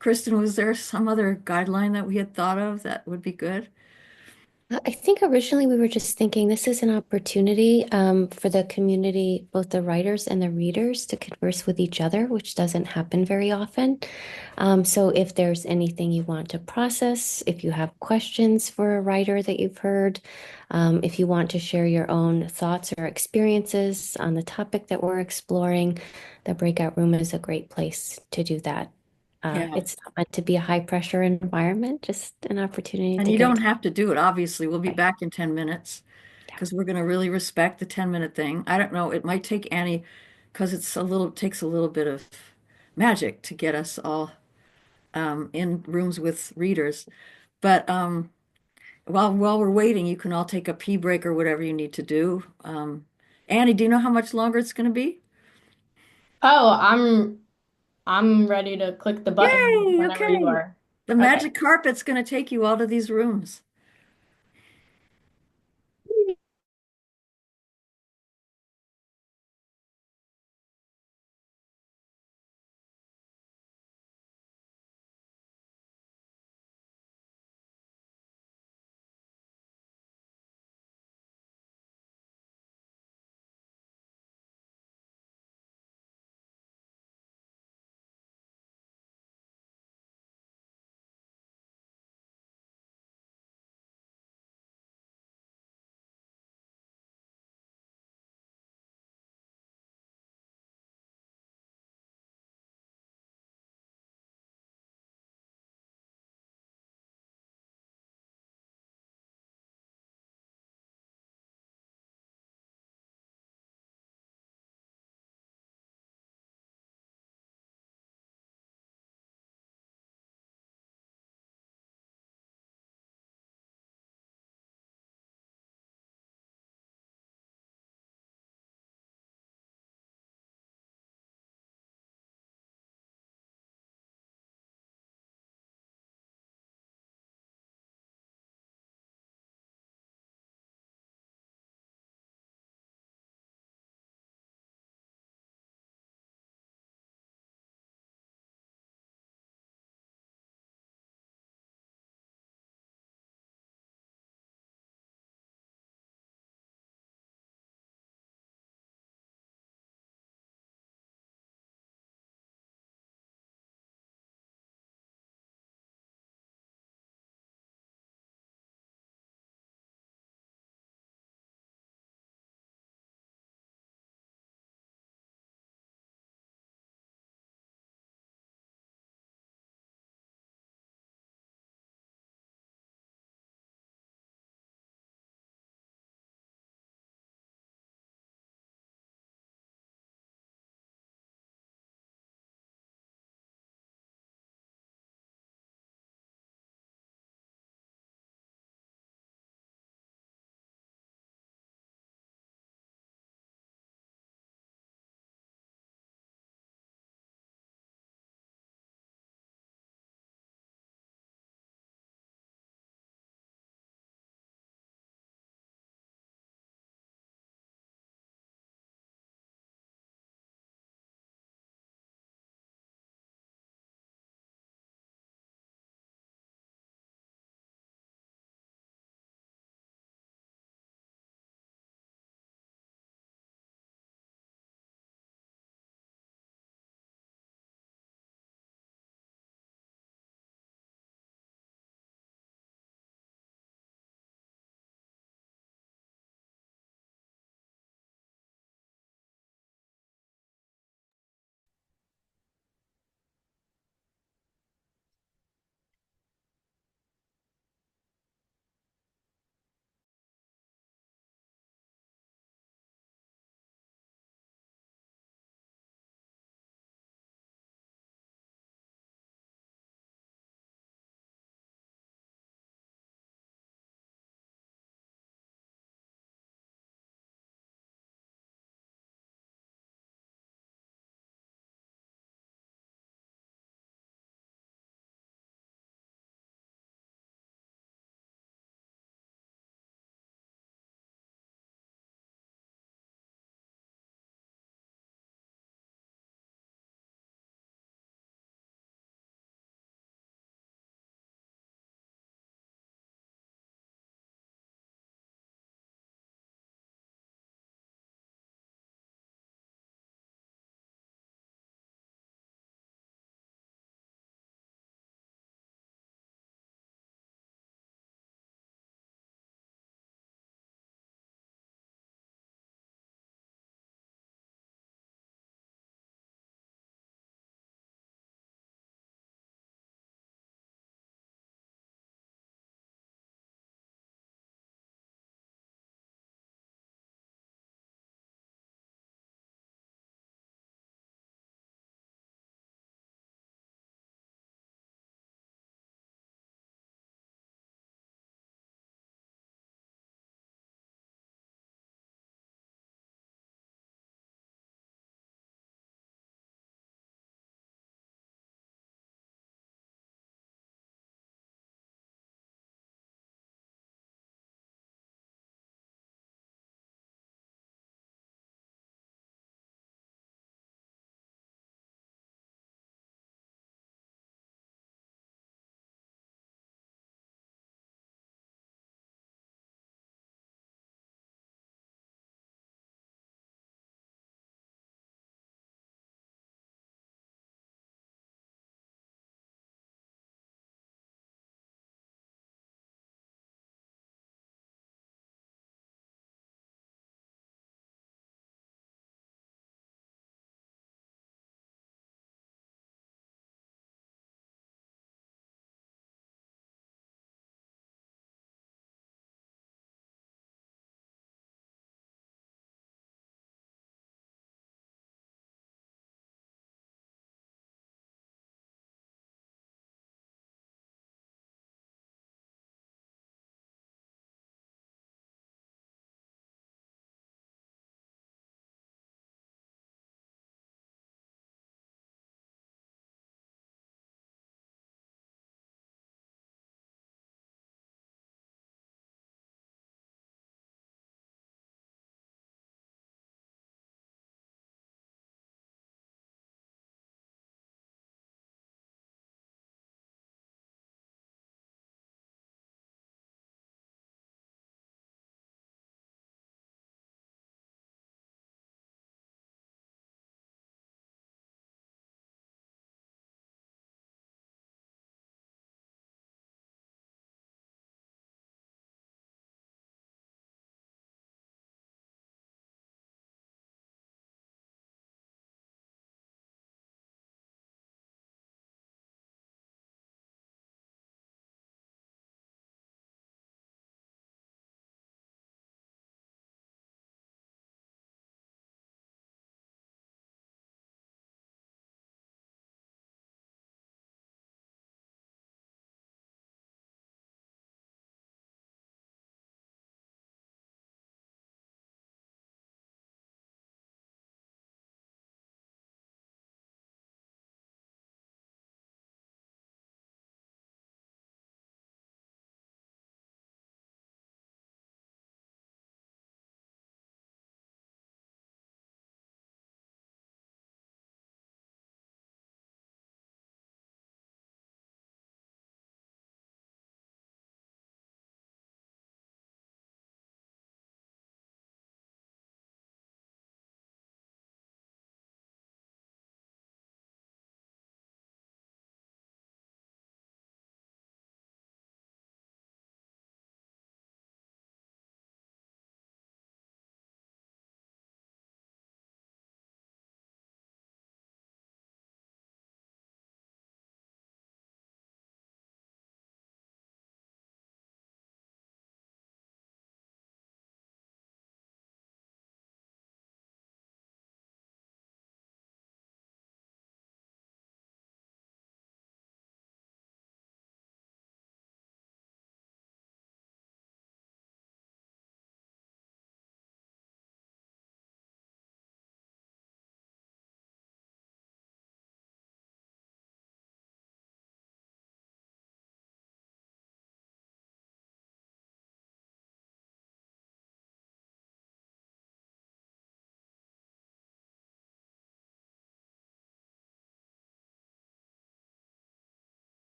Kristen, was there some other guideline that we had thought of that would be good? I think originally we were just thinking this is an opportunity for the community, both the writers and the readers, to converse with each other, which doesn't happen very often. So if there's anything you want to process, if you have questions for a writer that you've heard, if you want to share your own thoughts or experiences on the topic that we're exploring, the breakout room is a great place to do that. Yeah. It's not meant to be a high pressure environment, just an opportunity And to you don't get. have to do it, obviously. We'll be Right. back in 10 minutes Yeah. because we're going to really respect the 10-minute thing. I don't know. It might take Annie because takes a little bit of magic to get us all in rooms with readers. But while we're waiting, you can all take a pee break or whatever you need to do. Annie, do you know how much longer it's going to be? Oh, I'm ready to click the button Yay, whenever you okay. are. The Okay. magic carpet's going to take you all to these rooms.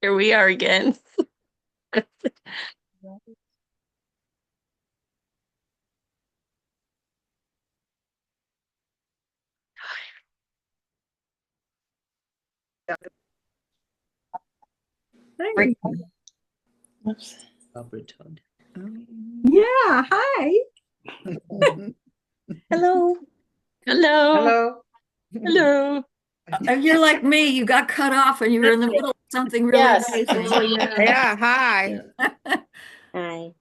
Here we are again. Yeah, hi. Hello. Hello. Hello. Hello. You're like me. You got cut off and you were in the middle of something really Yes. nice. Oh, yeah. Yeah, hi. Hi.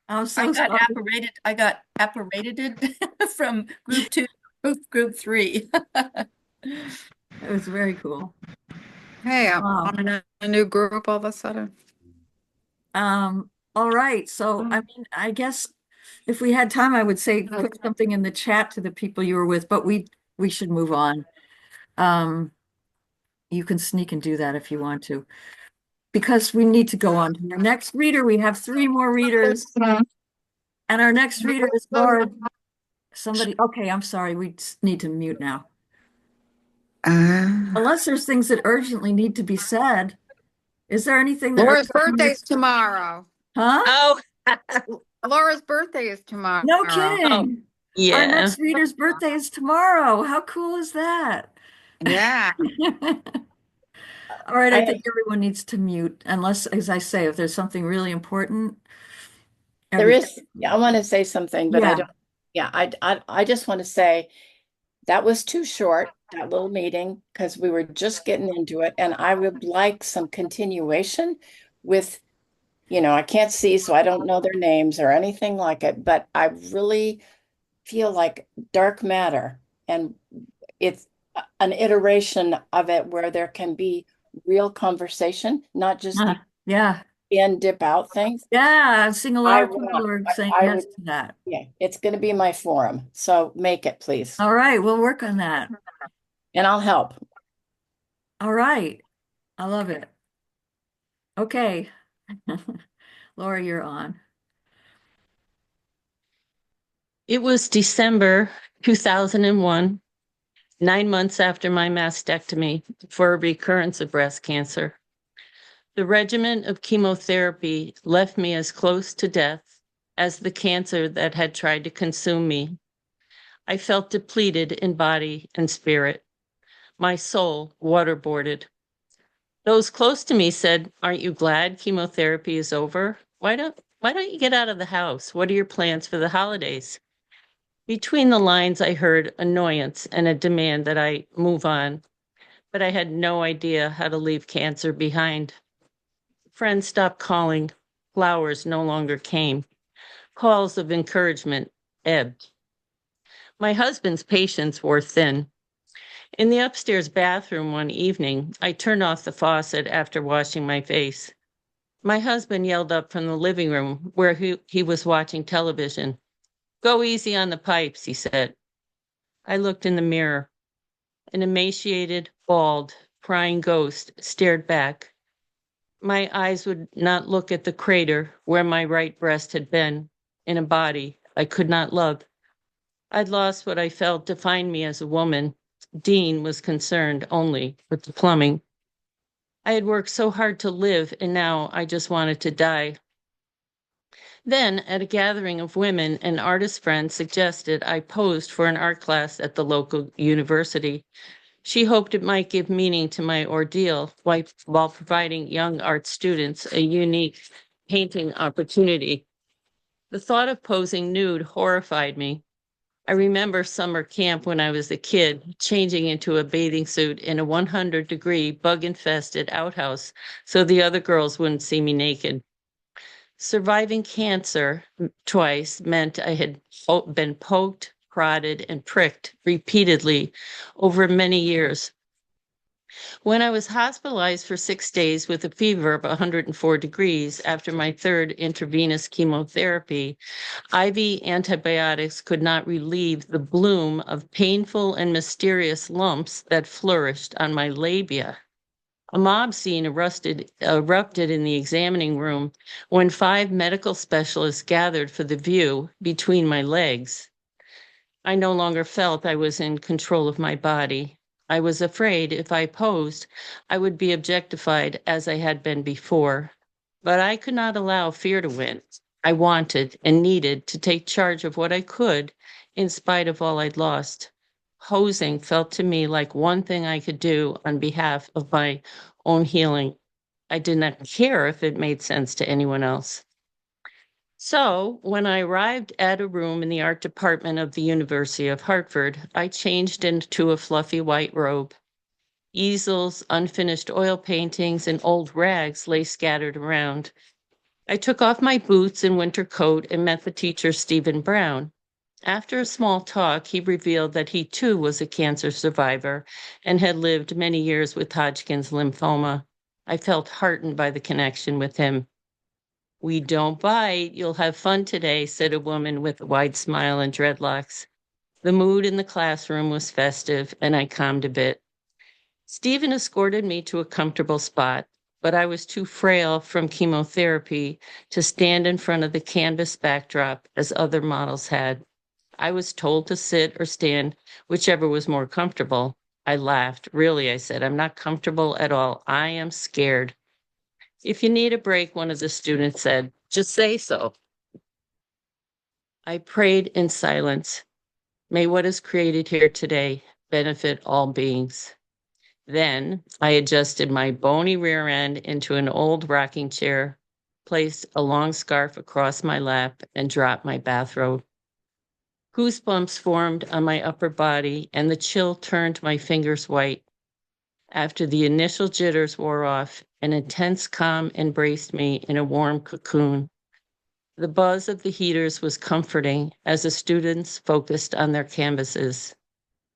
I'm so I got sorry. apparated. I got apparated from group 2 to group 3. It was very cool. Hey, I'm Wow. on a new group all of a sudden. All right. So, I mean, I guess if we had time, I would say put something in the chat to the people you were with, but we should move on. You can sneak and do that if you want to, because we need to go on to our next reader. We have 3 more readers, and our next reader is Laura. Somebody, okay, I'm sorry. We need to mute now. Unless there's things that urgently need to be said. Is there anything that Laura's birthday's tomorrow. Huh? Oh, Laura's birthday is tomorrow. No kidding. yeah. Our next reader's birthday is tomorrow. How cool is that? Yeah. All right, I think everyone needs to mute unless, as I say, if there's something really important. There is, I want to say something, but I Yeah. don't, I just want to say that was too short, that little meeting, because we were just getting into it. And I would like some continuation with, I can't see, so I don't know their names or anything like it, but I really feel like dark matter. And it's an iteration of it where there can be real conversation, not just Yeah. in dip out things. Yeah, I've seen a lot I of people are saying I yes would- to that. Yeah, it's going to be my forum. So make it, please. All right, we'll work on that. And I'll help. All right. I love it. Okay. Laura, you're on. It was December 2001, 9 months after my mastectomy for a recurrence of breast cancer. The regimen of chemotherapy left me as close to death as the cancer that had tried to consume me. I felt depleted in body and spirit. My soul waterboarded. Those close to me said, "Aren't you glad chemotherapy is over? Why don't you get out of the house? What are your plans for the holidays?" Between the lines, I heard annoyance and a demand that I move on, but I had no idea how to leave cancer behind. Friends stopped calling. Flowers no longer came. Calls of encouragement ebbed. My husband's patience wore thin. In the upstairs bathroom one evening, I turned off the faucet after washing my face. My husband yelled up from the living room where he was watching television. "Go easy on the pipes," he said. I looked in the mirror. An emaciated, bald, crying ghost stared back. My eyes would not look at the crater where my right breast had been, in a body I could not love. I'd lost what I felt defined me as a woman. Dean was concerned only with the plumbing. I had worked so hard to live, and now I just wanted to die. Then, at a gathering of women, an artist friend suggested I posed for an art class at the local university. She hoped it might give meaning to my ordeal while providing young art students a unique painting opportunity. The thought of posing nude horrified me. I remember summer camp when I was a kid, changing into a bathing suit in a 100-degree bug-infested outhouse so the other girls wouldn't see me naked. Surviving cancer twice meant I had been poked, prodded, and pricked repeatedly over many years. When I was hospitalized for 6 days with a fever of 104 degrees after my third intravenous chemotherapy, IV antibiotics could not relieve the bloom of painful and mysterious lumps that flourished on my labia. A mob scene erupted in the examining room when 5 medical specialists gathered for the view between my legs. I no longer felt I was in control of my body. I was afraid if I posed, I would be objectified as I had been before. But I could not allow fear to win. I wanted and needed to take charge of what I could in spite of all I'd lost. Posing felt to me like one thing I could do on behalf of my own healing. I did not care if it made sense to anyone else. So, when I arrived at a room in the art department of the University of Hartford, I changed into a fluffy white robe. Easels, unfinished oil paintings, and old rags lay scattered around. I took off my boots and winter coat and met the teacher, Stephen Brown. After a small talk, he revealed that he too was a cancer survivor and had lived many years with Hodgkin's lymphoma. I felt heartened by the connection with him. "We don't bite. You'll have fun today," said a woman with a wide smile and dreadlocks. The mood in the classroom was festive, and I calmed a bit. Stephen escorted me to a comfortable spot, but I was too frail from chemotherapy to stand in front of the canvas backdrop as other models had. I was told to sit or stand, whichever was more comfortable. I laughed. "Really," I said, "I'm not comfortable at all. I am scared." "If you need a break," one of the students said, "just say so." I prayed in silence. May what is created here today benefit all beings. Then I adjusted my bony rear end into an old rocking chair, placed a long scarf across my lap, and dropped my bathrobe. Goosebumps formed on my upper body, and the chill turned my fingers white. After the initial jitters wore off, an intense calm embraced me in a warm cocoon. The buzz of the heaters was comforting as the students focused on their canvases.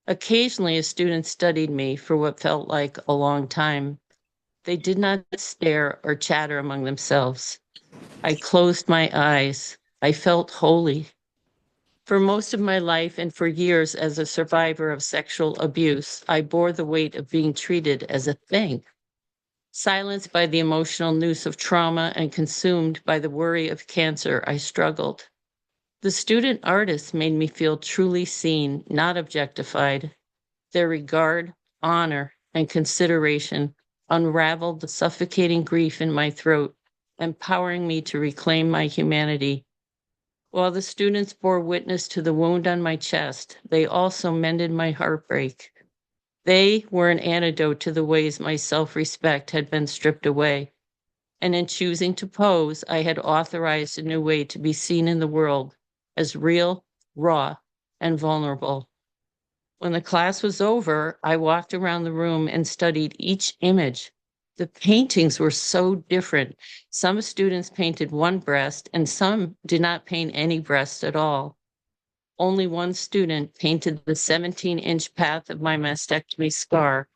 Occasionally, a student studied me for what felt like a long time. They did not stare or chatter among themselves. I closed my eyes. I felt holy. For most of my life and for years as a survivor of sexual abuse, I bore the weight of being treated as a thing. Silenced by the emotional noose of trauma and consumed by the worry of cancer, I struggled. The student artists made me feel truly seen, not objectified. Their regard, honor, and consideration unraveled the suffocating grief in my throat, empowering me to reclaim my humanity. While the students bore witness to the wound on my chest, they also mended my heartbreak. They were an antidote to the ways my self-respect had been stripped away. And in choosing to pose, I had authorized a new way to be seen in the world as real, raw, and vulnerable. When the class was over, I walked around the room and studied each image. The paintings were so different. Some students painted one breast, and some did not paint any breast at all. Only one student painted the 17-inch path of my mastectomy scar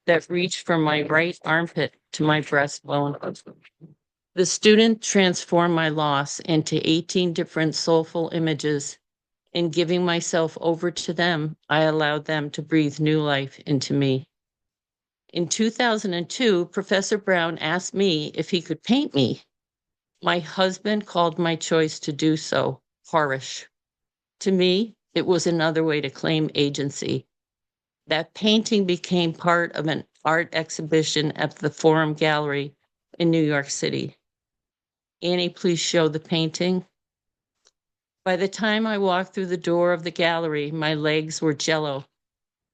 that reached from my right armpit to my breastbone. The student transformed my loss into 18 different soulful images. In giving myself over to them, I allowed them to breathe new life into me. In 2002, Professor Brown asked me if he could paint me. My husband called my choice to do so whorish. To me, it was another way to claim agency. That painting became part of an art exhibition at the Forum Gallery in New York City. Annie, please show the painting. By the time I walked through the door of the gallery, my legs were jello.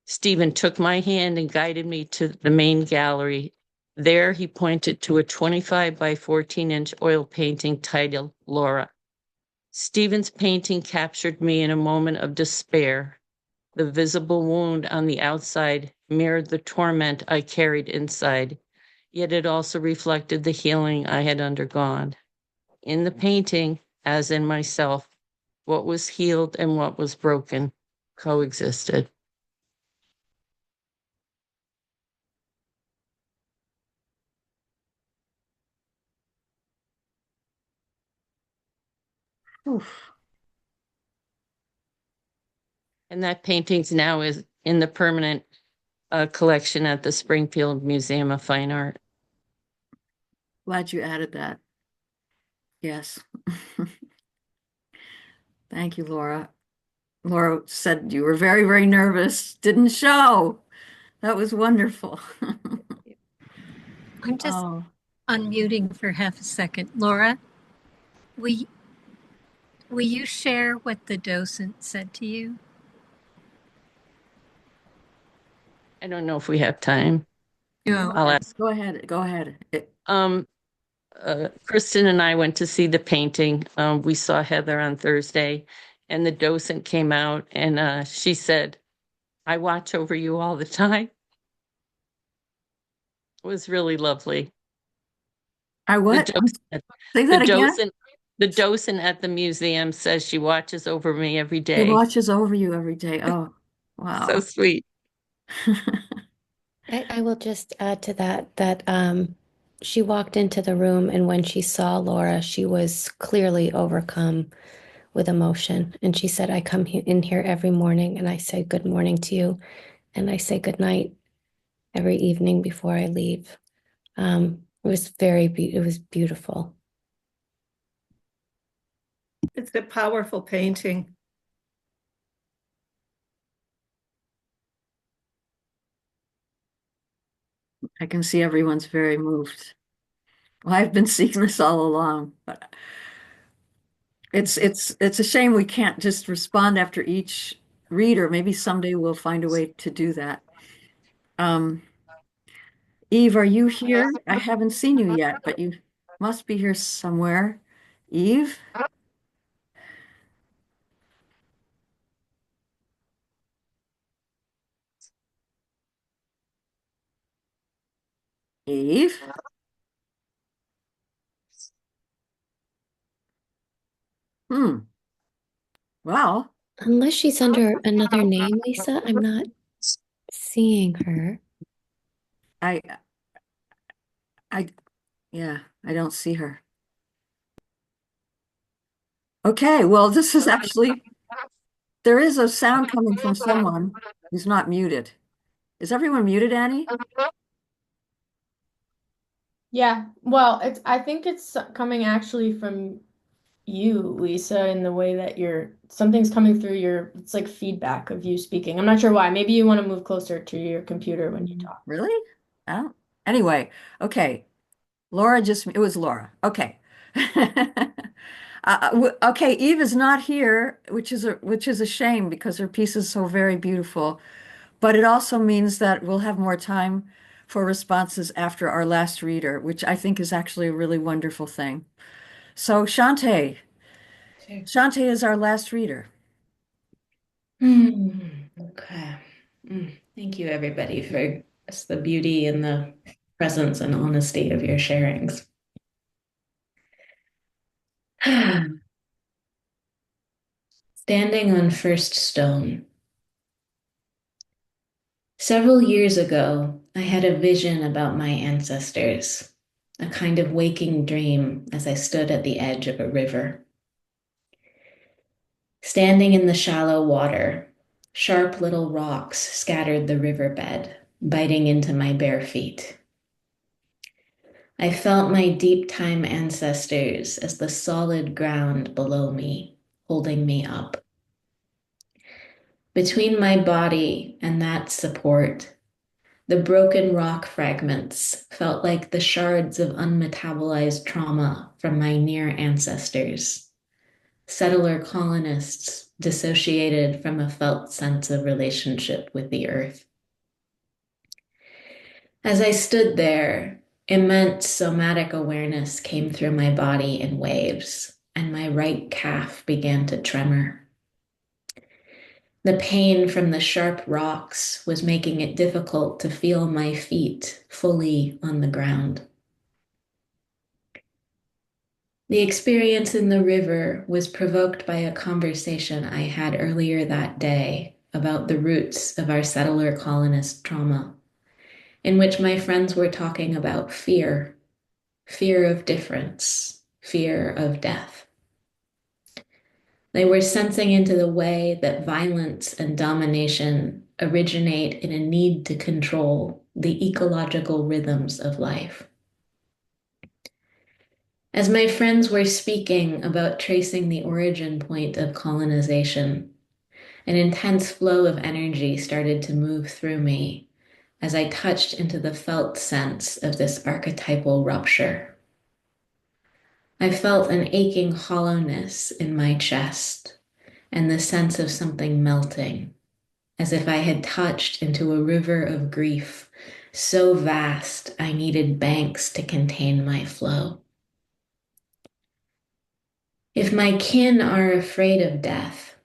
Stephen took my hand and guided me to the main gallery. There he pointed to a 25 by 14-inch oil painting titled Laura. Stephen's painting captured me in a moment of despair. The visible wound on the outside mirrored the torment I carried inside, yet it also reflected the healing I had undergone. In the painting, as in myself, what was healed and what was broken coexisted. Oof. And that paintings now is in the permanent collection at the Springfield Museum of Fine Art. Glad you added that. Yes. Thank you, Laura. Laura said you were very, very nervous. Didn't show. That was wonderful. I'm just Oh, unmuting for half a second. Laura, will, will you share what the docent said to you? I don't know if we have time. No. I'll ask. go ahead. Go ahead. Kristen and I went to see the painting. We saw Heather on Thursday, and the docent came out and she said, I watch over you all the time. It was really lovely. I what? Say The that again. the docent at the museum says she watches over me every She day. watches over you every day. Oh, wow. So sweet. I will just add to that she walked into the room, and when she saw Laura, she was clearly overcome with emotion. And she said, I come in here every morning and I say good morning to you, and I say good night every evening before I leave. It was it was beautiful. It's a powerful painting. I can see everyone's very moved. Well, I've been seeing this all along, but it's a shame we can't just respond after each reader. Maybe someday we'll find a way to do that. Eve, are you here? I haven't seen you yet, but you must be here somewhere. Eve? Eve? Well, Unless she's under another name, Lisa, I'm not seeing her. I, yeah, I don't see her. Okay, well, this is actually, there is a sound coming from someone who's not muted. Is everyone muted, Annie? Yeah, well, I think it's coming actually from you, Lisa, in the way that something's coming through it's like feedback of you speaking. I'm not sure why. Maybe you want to move closer to your computer when you talk. Really? Oh, anyway, okay. It was Laura. Okay. Okay, Eve is not here, which is a shame because her piece is so very beautiful. But it also means that we'll have more time for responses after our last reader, which I think is actually a really wonderful thing. So Shante. Sure. Shante is our last reader. Okay. Thank you, everybody, for the beauty and the presence and honesty of your sharings. Standing on first stone. Several years ago, I had a vision about my ancestors, a kind of waking dream as I stood at the edge of a river. Standing in the shallow water, sharp little rocks scattered the riverbed, biting into my bare feet. I felt my deep-time ancestors as the solid ground below me, holding me up. Between my body and that support, the broken rock fragments felt like the shards of unmetabolized trauma from my near ancestors, settler colonists dissociated from a felt sense of relationship with the earth. As I stood there, immense somatic awareness came through my body in waves, and my right calf began to tremor. The pain from the sharp rocks was making it difficult to feel my feet fully on the ground. The experience in the river was provoked by a conversation I had earlier that day about the roots of our settler colonist trauma, in which my friends were talking about fear of difference, fear of death. They were sensing into the way that violence and domination originate in a need to control the ecological rhythms of life. As my friends were speaking about tracing the origin point of colonization, an intense flow of energy started to move through me as I touched into the felt sense of this archetypal rupture. I felt an aching hollowness in my chest and the sense of something melting, as if I had touched into a river of grief so vast I needed banks to contain my flow. If my kin are afraid of death,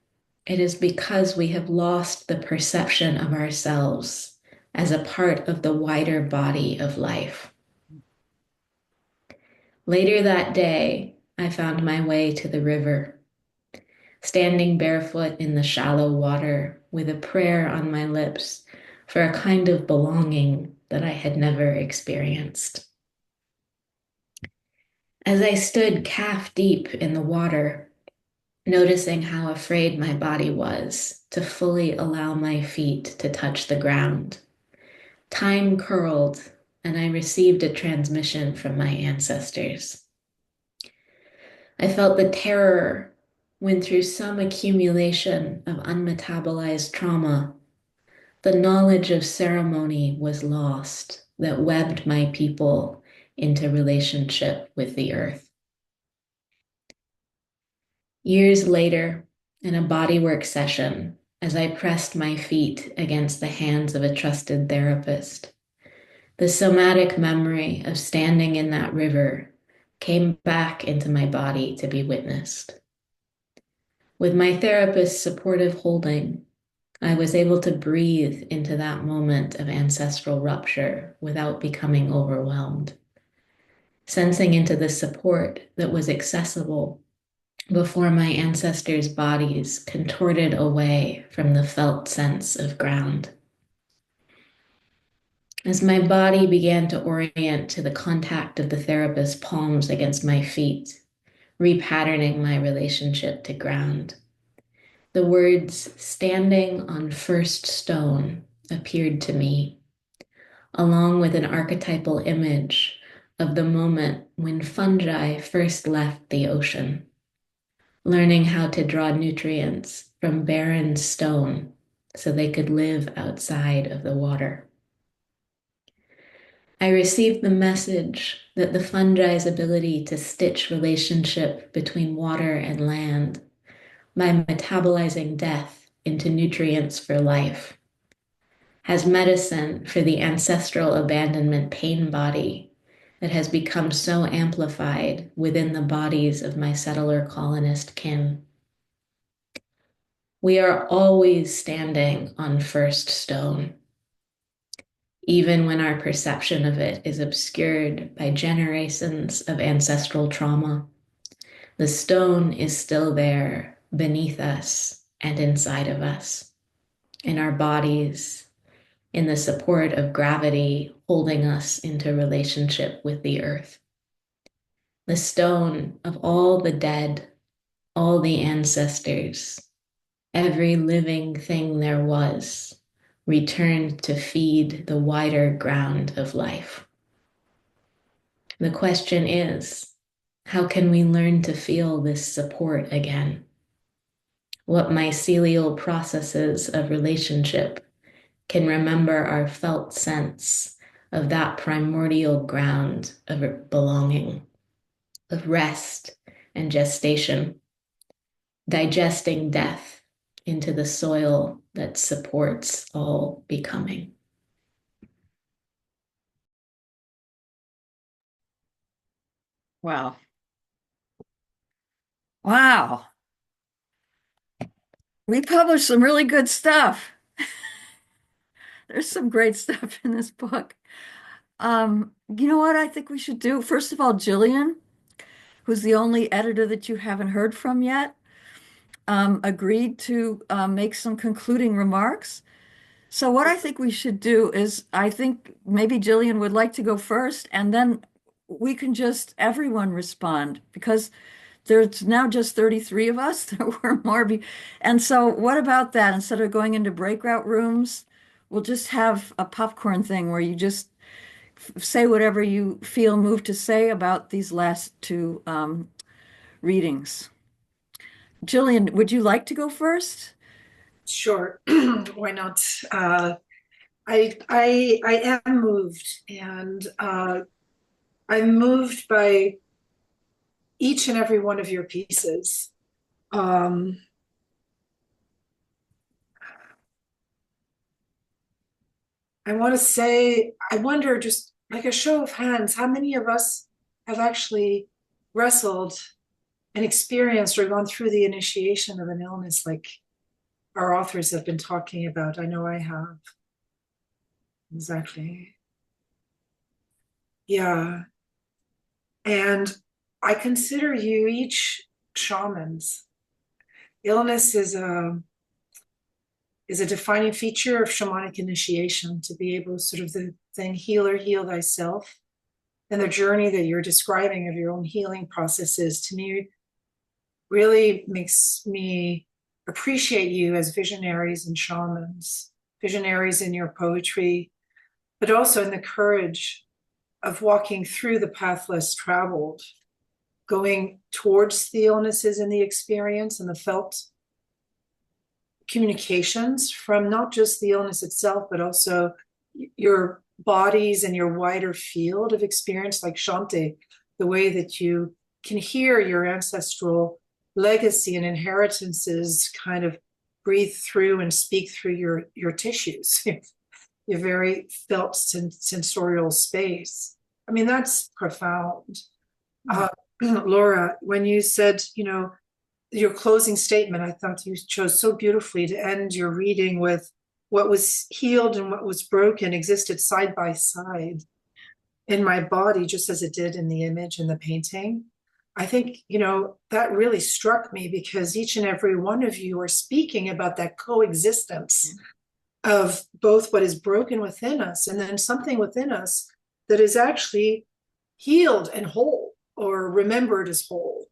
it is because we have lost the perception of ourselves as a part of the wider body of life. Later that day, I found my way to the river, standing barefoot in the shallow water with a prayer on my lips for a kind of belonging that I had never experienced. As I stood calf deep in the water, noticing how afraid my body was to fully allow my feet to touch the ground, time curled and I received a transmission from my ancestors. I felt the terror when, through some accumulation of unmetabolized trauma, the knowledge of ceremony was lost that webbed my people into relationship with the earth. Years later, in a bodywork session, as I pressed my feet against the hands of a trusted therapist, the somatic memory of standing in that river came back into my body to be witnessed. With my therapist's supportive holding, I was able to breathe into that moment of ancestral rupture without becoming overwhelmed, sensing into the support that was accessible before my ancestors' bodies contorted away from the felt sense of ground. As my body began to orient to the contact of the therapist's palms against my feet, repatterning my relationship to ground, the words "standing on first stone" appeared to me, along with an archetypal image of the moment when fungi first left the ocean, learning how to draw nutrients from barren stone so they could live outside of the water. I received the message that the fungi's ability to stitch relationship between water and land by metabolizing death into nutrients for life has medicine for the ancestral abandonment pain body that has become so amplified within the bodies of my settler colonist kin. We are always standing on first stone, even when our perception of it is obscured by generations of ancestral trauma. The stone is still there beneath us and inside of us, in our bodies, in the support of gravity holding us into relationship with the earth. The stone of all the dead, all the ancestors, every living thing there was, returned to feed the wider ground of life. The question is, how can we learn to feel this support again? What mycelial processes of relationship can remember our felt sense of that primordial ground of belonging, of rest and gestation, digesting death into the soil that supports all becoming. Wow. Wow. We published some really good stuff. There's some great stuff in this book. You know what I think we should do? First of all, Jillian, who's the only editor that you haven't heard from yet, agreed to make some concluding remarks. So what I think we should do is, I think maybe Jillian would like to go first, and then we can just everyone respond, because there's now just 33 of us. There were more. And so what about that? Instead of going into breakout rooms, we'll just have a popcorn thing where you just say whatever you feel moved to say about these last two readings. Jillian, would you like to go first? Sure. Why not? I am moved, and I'm moved by each and every one of your pieces. Um, I want to say, I wonder, just like a show of hands, how many of us have actually wrestled and experienced or gone through the initiation of an illness like our authors have been talking about? I know I have. Exactly. Yeah. And I consider you each shamans. Illness is a defining feature of shamanic initiation, to be able to sort of the thing, healer, heal thyself. And the journey that you're describing of your own healing processes, to me, really makes me appreciate you as visionaries and shamans, visionaries in your poetry, but also in the courage of walking through the path less traveled, going towards the illnesses and the experience and the felt communications from not just the illness itself, but also your bodies and your wider field of experience, like Shante, the way that you can hear your ancestral legacy and inheritances kind of breathe through and speak through your tissues, your very felt sensorial space. I mean, that's profound. Laura, when you said, your closing statement, I thought you chose so beautifully to end your reading with what was healed and what was broken existed side by side in my body, just as it did in the image in the painting. I think, that really struck me, because each and every one of you are speaking about that coexistence of both what is broken within us and then something within us that is actually healed and whole, or remembered as whole.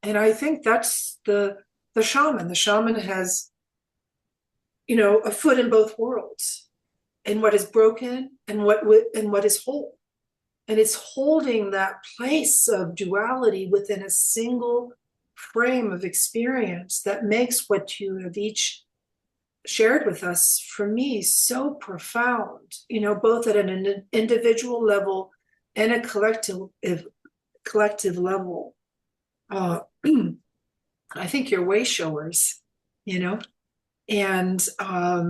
And I think that's the shaman. The shaman has, a foot in both worlds, in what is broken and what is whole. And it's holding that place of duality within a single frame of experience that makes what you have each shared with us, for me, so profound, both at an individual level and a collective level. I think you're way showers, and I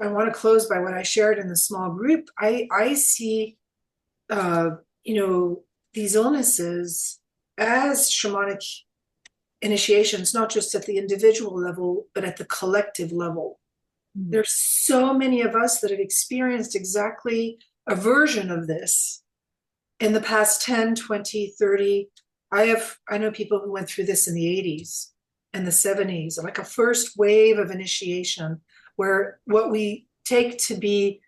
want to close by what I shared in the small group. I see, these illnesses as shamanic initiations, not just at the individual level, but at the collective level. There's so many of us that have experienced exactly a version of this in the past 10, 20, 30. I know people who went through this in the 80s and the 70s, like a first wave of initiation, where what we take to be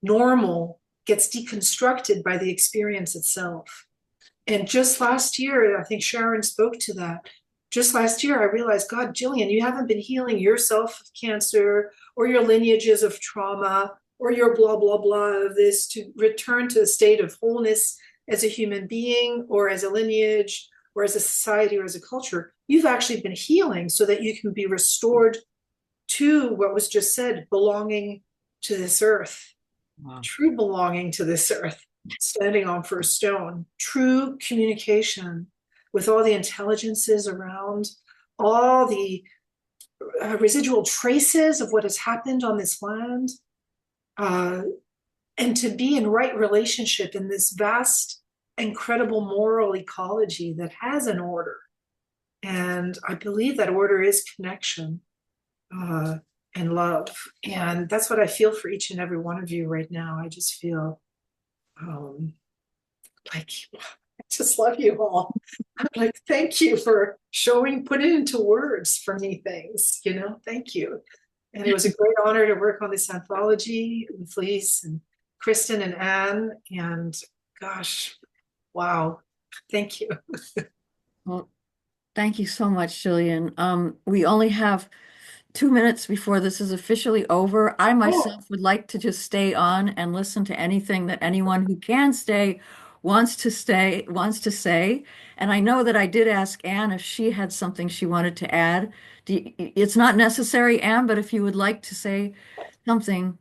normal gets deconstructed by the experience itself. And just last year, I think Sharon spoke to that. Just last year, I realized, God, Jillian, you haven't been healing yourself of cancer or your lineages of trauma or your blah, blah, blah of this to return to a state of wholeness as a human being or as a lineage or as a society or as a culture. You've actually been healing so that you can be restored to what was just said, belonging to this earth. Wow. True belonging to this earth, standing on first stone, true communication with all the intelligences around, all the residual traces of what has happened on this land, and to be in right relationship in this vast, incredible moral ecology that has an order. And I believe that order is connection and love. And that's what I feel for each and every one of you right now. I just feel like I just love you all. I'm like, thank you for putting into words for me things, thank you. And it was a great honor to work on this anthology with Lise and Kristen and Anne. And gosh, wow, thank you. Well, thank you so much, Jillian. We only have 2 minutes before this is officially over. I myself would like to just stay on and listen to anything that anyone who can stay wants to say. And I know that I did ask Anne if she had something she wanted to add. It's not necessary, Anne, but if you would like to say something.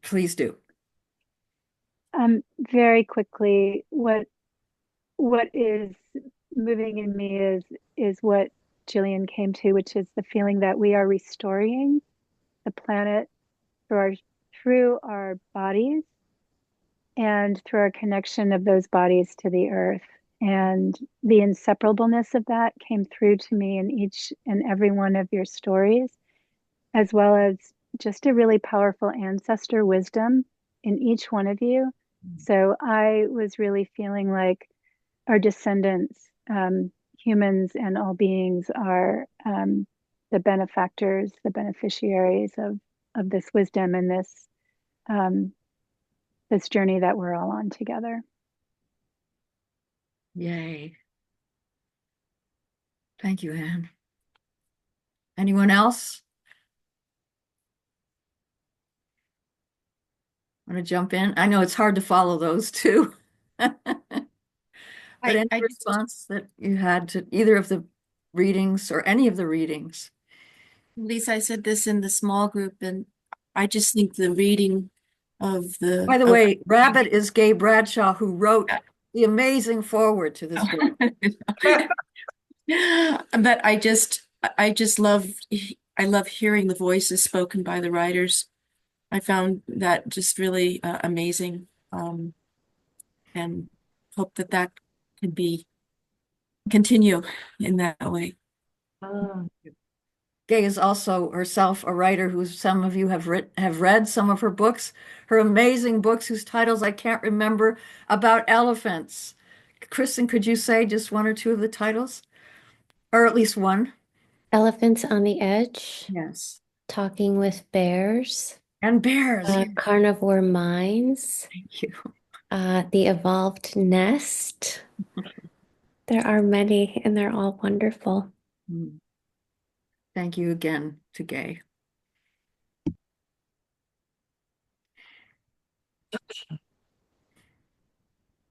Please do. Very quickly, what is moving in me is what Jillian came to, which is the feeling that we are restoring the planet through our bodies and through our connection of those bodies to the earth. And the inseparableness of that came through to me in each and every one of your stories, as well as just a really powerful ancestor wisdom in each one of you. So I was really feeling like our descendants, humans and all beings, are the benefactors, the beneficiaries of this wisdom and this journey that we're all on together. Yay. Thank you, Anne. Anyone else want to jump in? I know it's hard to follow those two. But any response that you had to either of the readings or any of the readings? Lise, I said this in the small group, and I just think the reading of the. By the way, Rabbit is Gay Bradshaw, who wrote the amazing foreword to this book. But I just love hearing the voices spoken by the writers. I found that just really amazing, and hope that can continue in that way. Gay is also herself a writer who some of you have read some of her books, her amazing books whose titles I can't remember, about elephants. Kristen, could you say just one or two of the titles? Or at least one? Elephants on the Edge. Yes. Talking with Bears. And Bears. Yes. Carnivore Minds. Thank you. The Evolved Nest. There are many, and they're all wonderful. Thank you again to Gay.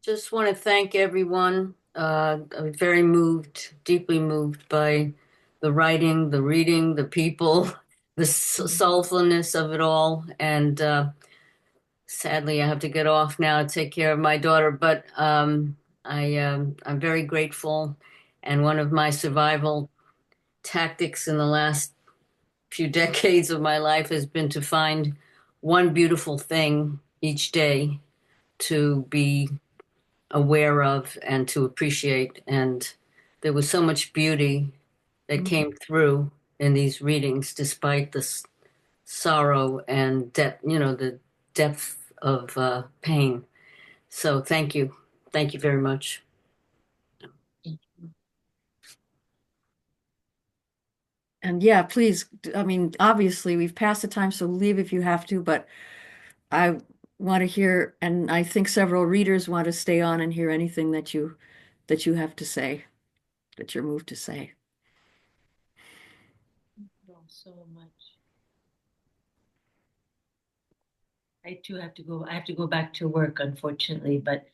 Just want to thank everyone. I'm very moved, deeply moved by the writing, the reading, the people, the soulfulness of it all. And sadly, I have to get off now to take care of my daughter. But I'm very grateful. And one of my survival tactics in the last few decades of my life has been to find one beautiful thing each day to be aware of and to appreciate. And there was so much beauty that came through in these readings, despite the sorrow and depth, the depth of pain. So thank you. Thank you very much. And yeah, please, I mean, obviously we've passed the time, so leave if you have to, but I want to hear, and I think several readers want to stay on and hear anything that you have to say, that you're moved to say. So much. I too have to go. I have to go back to work, unfortunately, but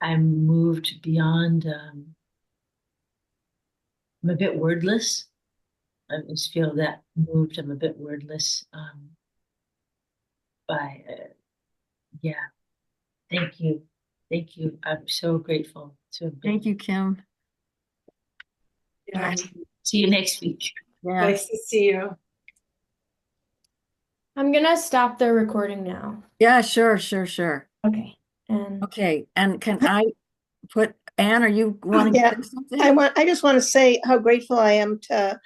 I'm moved beyond. I'm a bit wordless. I just feel that moved. I'm a bit wordless. By yeah. Thank you. Thank you. I'm so grateful. Thank you, Kim. Yeah. See you next week. Yeah. Nice to see you. I'm gonna stop the recording now. Yeah, sure. Okay. And okay. And can I put Anne, are you wanting to say something? I just want to say how grateful I am to